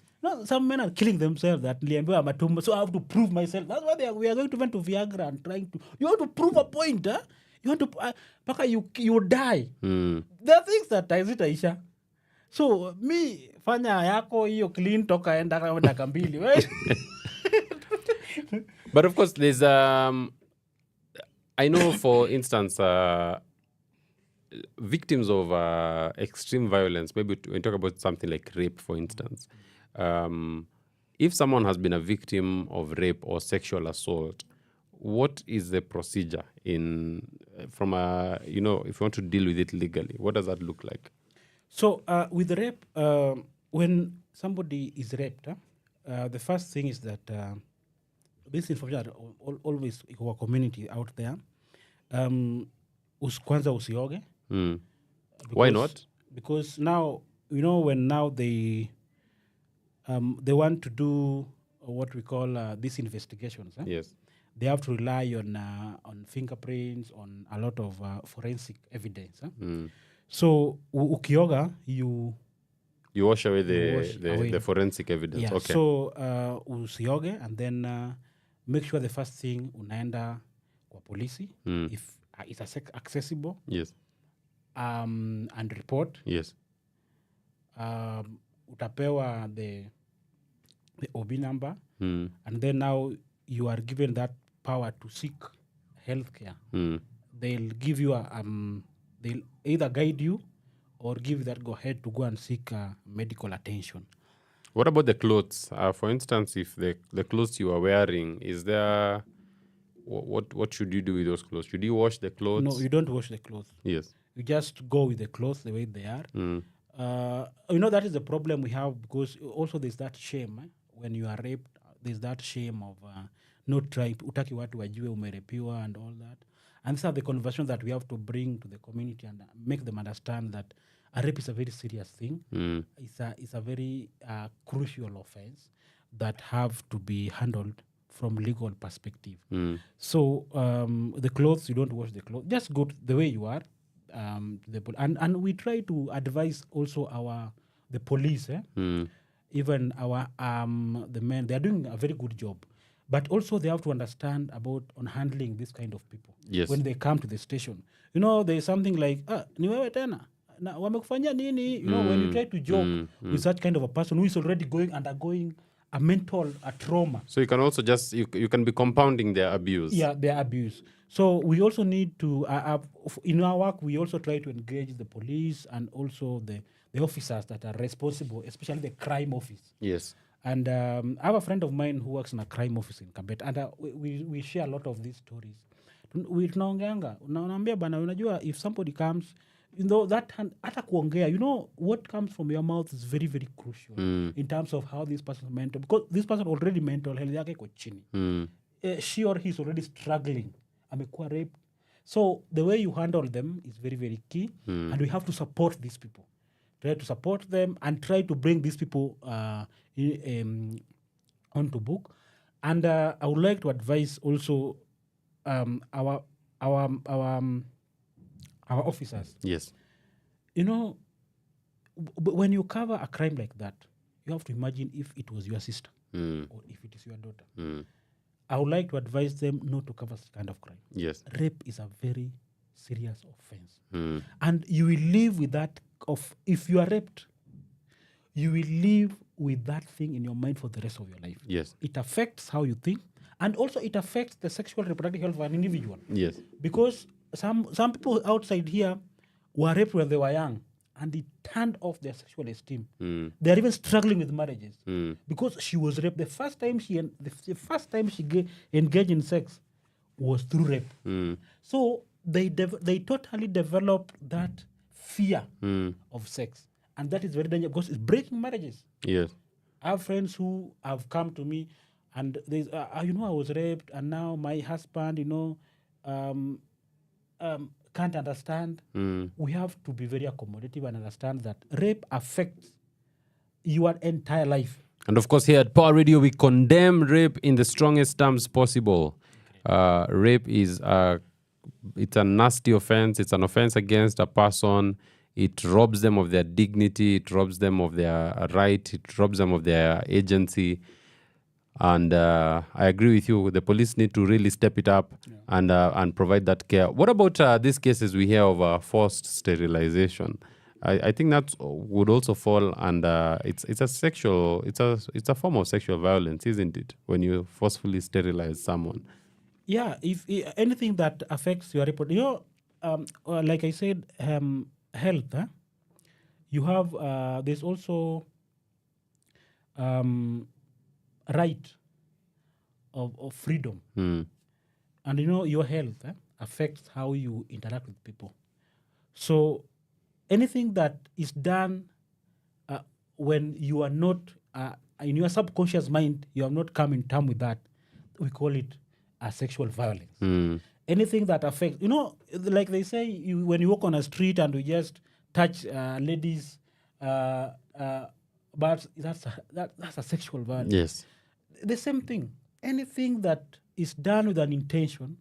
some men are killing themselves. That so I have to prove myself. That's why we are going to went to Viagra and trying to. You want to prove a point, huh? You want to, you die. There are things that Isha. So me fanya yako hiyo clean toka enda dakika mbili. But of course, there's I know, for instance, victims of extreme violence, maybe when you talk about something like rape, for instance, if someone has been a victim of rape or sexual assault, what is the procedure from if you want to deal with it legally? What does that look like? So with rape, when somebody is raped, the first thing is that this information always in our community out there. Kwanza usioge. Why not? Because now, when now they want to do what we call these investigations. Yes. They have to rely on fingerprints, on a lot of forensic evidence. So ukioga, you wash away the forensic evidence. Yeah. Okay. So usioge, and then make sure the first thing unaenda kwa polisi if it's accessible. Yes. And report. Yes. Utapewa the OB number, and then now you are given that power to seek healthcare. They'll give you they'll either guide you or give you that go ahead to go and seek medical attention. What about the clothes? For instance, if the clothes you are wearing, is there what should you do with those clothes? Should you wash the clothes? No, you don't wash the clothes. Yes. You just go with the clothes the way they are. That is the problem we have, because also there's that shame when you are raped. There's that shame of not trying, utaki watu wajue umerepiwa and all that. And these are the conversations that we have to bring to the community and make them understand that a rape is a very serious thing. It's a very crucial offense that have to be handled from legal perspective. So the clothes, you don't wash the clothes. Just go the way you are. And we try to advise also the police, even the men. They are doing a very good job. But also they have to understand about on handling this kind of people. Yes. When they come to the station. There is something like, ni wewe tena? Na wamekufanyia nini? When you try to joke with such kind of a person who is already undergoing a mental trauma. So you can also you can be compounding their abuse. Yeah, their abuse. So we also need to, in our work, we also try to engage the police and also the officers that are responsible, especially the crime office. Yes. And I have a friend of mine who works in a crime office in Kabet, and we share a lot of these stories. Tunaongeanga, unaambia bana, unajua, if somebody comes, that hata kuongea, what comes from your mouth is very, very crucial in terms of how this person is mental, because this person already mental health yake iko chini. She or he is already struggling, amekuwa raped. So the way you handle them is very, very key, and we have to support these people. Try to support them and try to bring these people onto book. And I would like to advise also our officers. Yes. When you cover a crime like that, you have to imagine if it was your sister or if it is your daughter. I would like to advise them not to cover such kind of crime. Yes. Rape is a very serious offense. And you will live with that if you are raped, you will live with that thing in your mind for the rest of your life. Yes. It affects how you think, and also it affects the sexual reproductive health of an individual. Yes. Because some people outside here were raped when they were young, and it turned off their sexual esteem. They are even struggling with marriages because she was raped. The first time she engaged in sex was through rape. So they totally developed that fear of sex, and that is very dangerous because it's breaking marriages. Yes. I have friends who have come to me and they I was raped, and now my husband can't understand. We have to be very accommodative and understand that rape affects your entire life. And of course, here at Power Radio, we condemn rape in the strongest terms possible. Rape is it's a nasty offense. It's an offense against a person. It robs them of their dignity. It robs them of their right. It robs them of their agency. And I agree with you. The police need to really step it up and provide that care. What about these cases we hear of forced sterilization? I think that would also fall under it's a form of sexual violence, isn't it? When you forcefully sterilize someone. Yeah, if anything that affects your reproduction, like I said, health. You have there's also right of freedom, and your health affects how you interact with people. So anything that is done when you are not in your subconscious mind, you have not come in terms with that, we call it a sexual violence. Anything that affects, like they say, when you walk on a street and you just touch ladies, but that's a sexual violence. Yes. The same thing. Anything that is done with an intention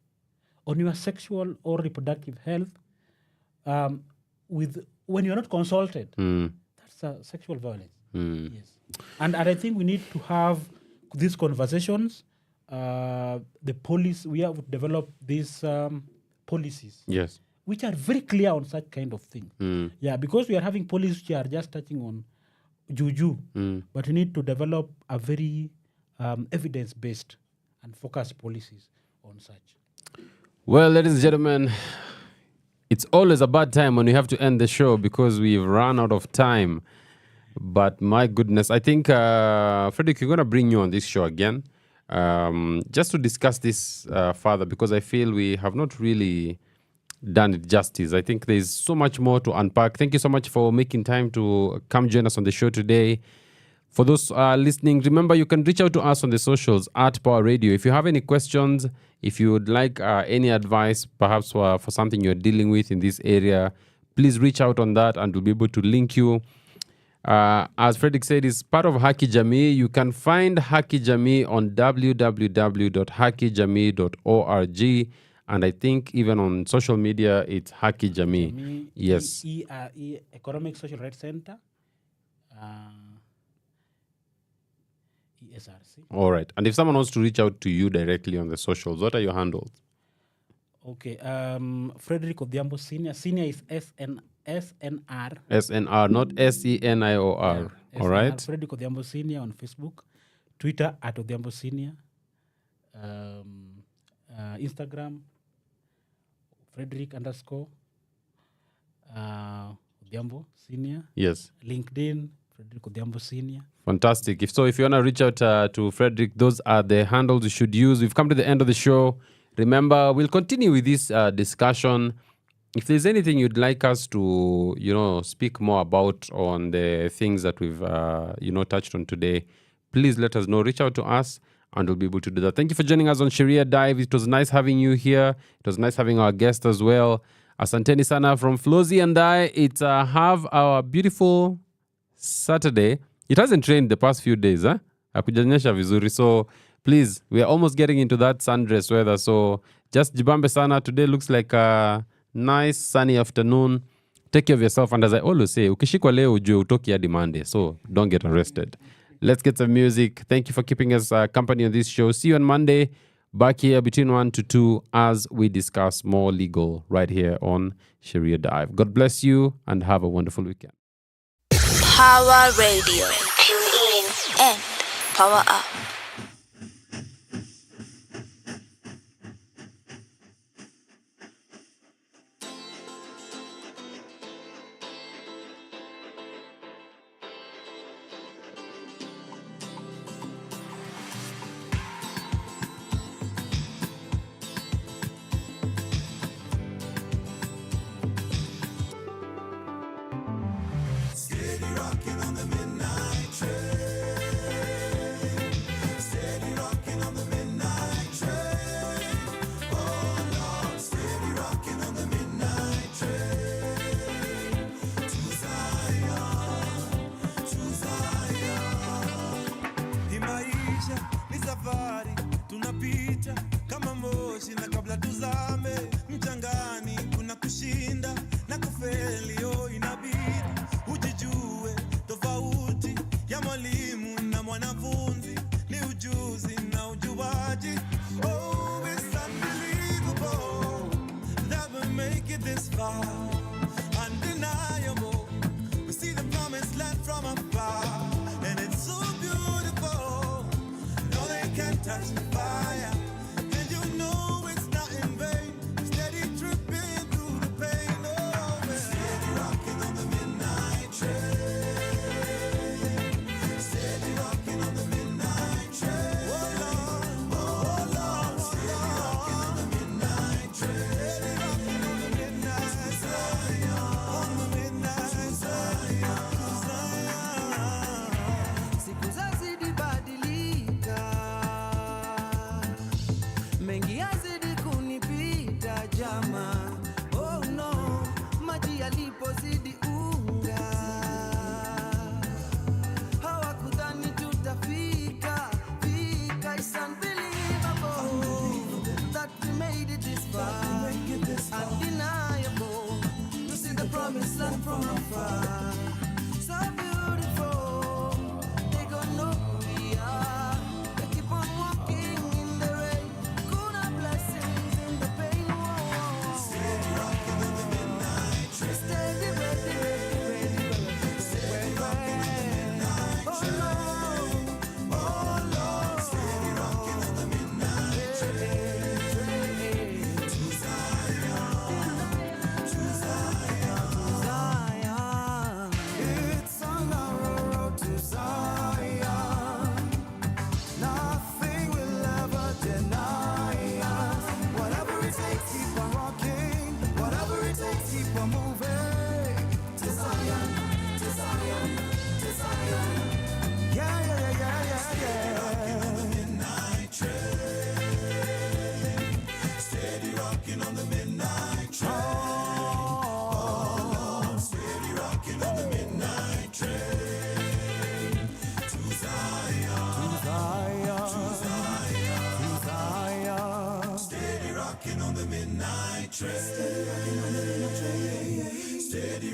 on your sexual or reproductive health, when you're not consulted, that's a sexual violence. Yes. And I think we need to have these conversations. The police, we have developed these policies. Yes. Which are very clear on such kind of thing. Yeah, because we are having policies which are just touching on juju, but we need to develop a very evidence-based and focused policies on such. Well, ladies and gentlemen, it's always a bad time when we have to end the show because we've run out of time. But my goodness, I think, Frederick, we're going to bring you on this show again just to discuss this further, because I feel we have not really done it justice. I think there's so much more to unpack. Thank you so much for making time to come join us on the show today. For those listening, remember you can reach out to us on the socials at Power Radio. If you have any questions, if you would like any advice, perhaps for something you're dealing with in this area, please reach out on that and we'll be able to link you. As Frederick said, it's part of Haki Jamii. You can find Haki Jamii on www.hakijamii.org. And I think even on social media, it's Haki Jamii. Yes. Economic Social Rights Center. ESRC. All right. And if someone wants to reach out to you directly on the socials, what are your handles? Okay. Frederick Odhiambo Senior. Senior is SNR. SNR, not SENIOR. Yeah, all right. Frederick Odhiambo Senior on Facebook. Twitter at Odhiambo Senior. Instagram. Frederick _ Odhiambo Senior. Yes. LinkedIn, Frederick Odhiambo Senior. Fantastic. If you want to reach out to Frederick, those are the handles you should use. We've come to the end of the show. Remember, we'll continue with this discussion. If there's anything you'd like us to, speak more about on the things that we've, touched on today, please let us know. Reach out to us and we'll be able to do that. Thank you for joining us on Sheria Dive. It was nice having you here. It was nice having our guest as well. Asanteni sana from Flozy and I. It's have our beautiful Saturday. It hasn't rained the past few days, huh? Hakujanyesha vizuri. So please, we are almost getting into that sundress weather. So just jibambe sana. Today looks like a nice sunny afternoon. Take care of yourself. And as I always say, ukishikwa leo ujue utoki hadi Monday. So don't get arrested. Let's get some music. Thank you for keeping us company on this show. See you on Monday. Back here between 1 to 2 as we discuss more legal right here on Sheria Dive. God bless you and have a wonderful weekend. Power Radio. Tune in and power up.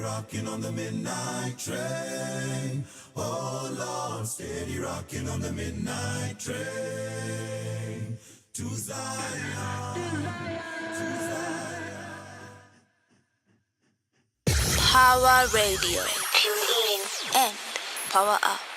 Rocking on the midnight train. Oh Lord, steady rocking on the midnight train. To Zion. To Zion. Power Radio. Tune in and power up.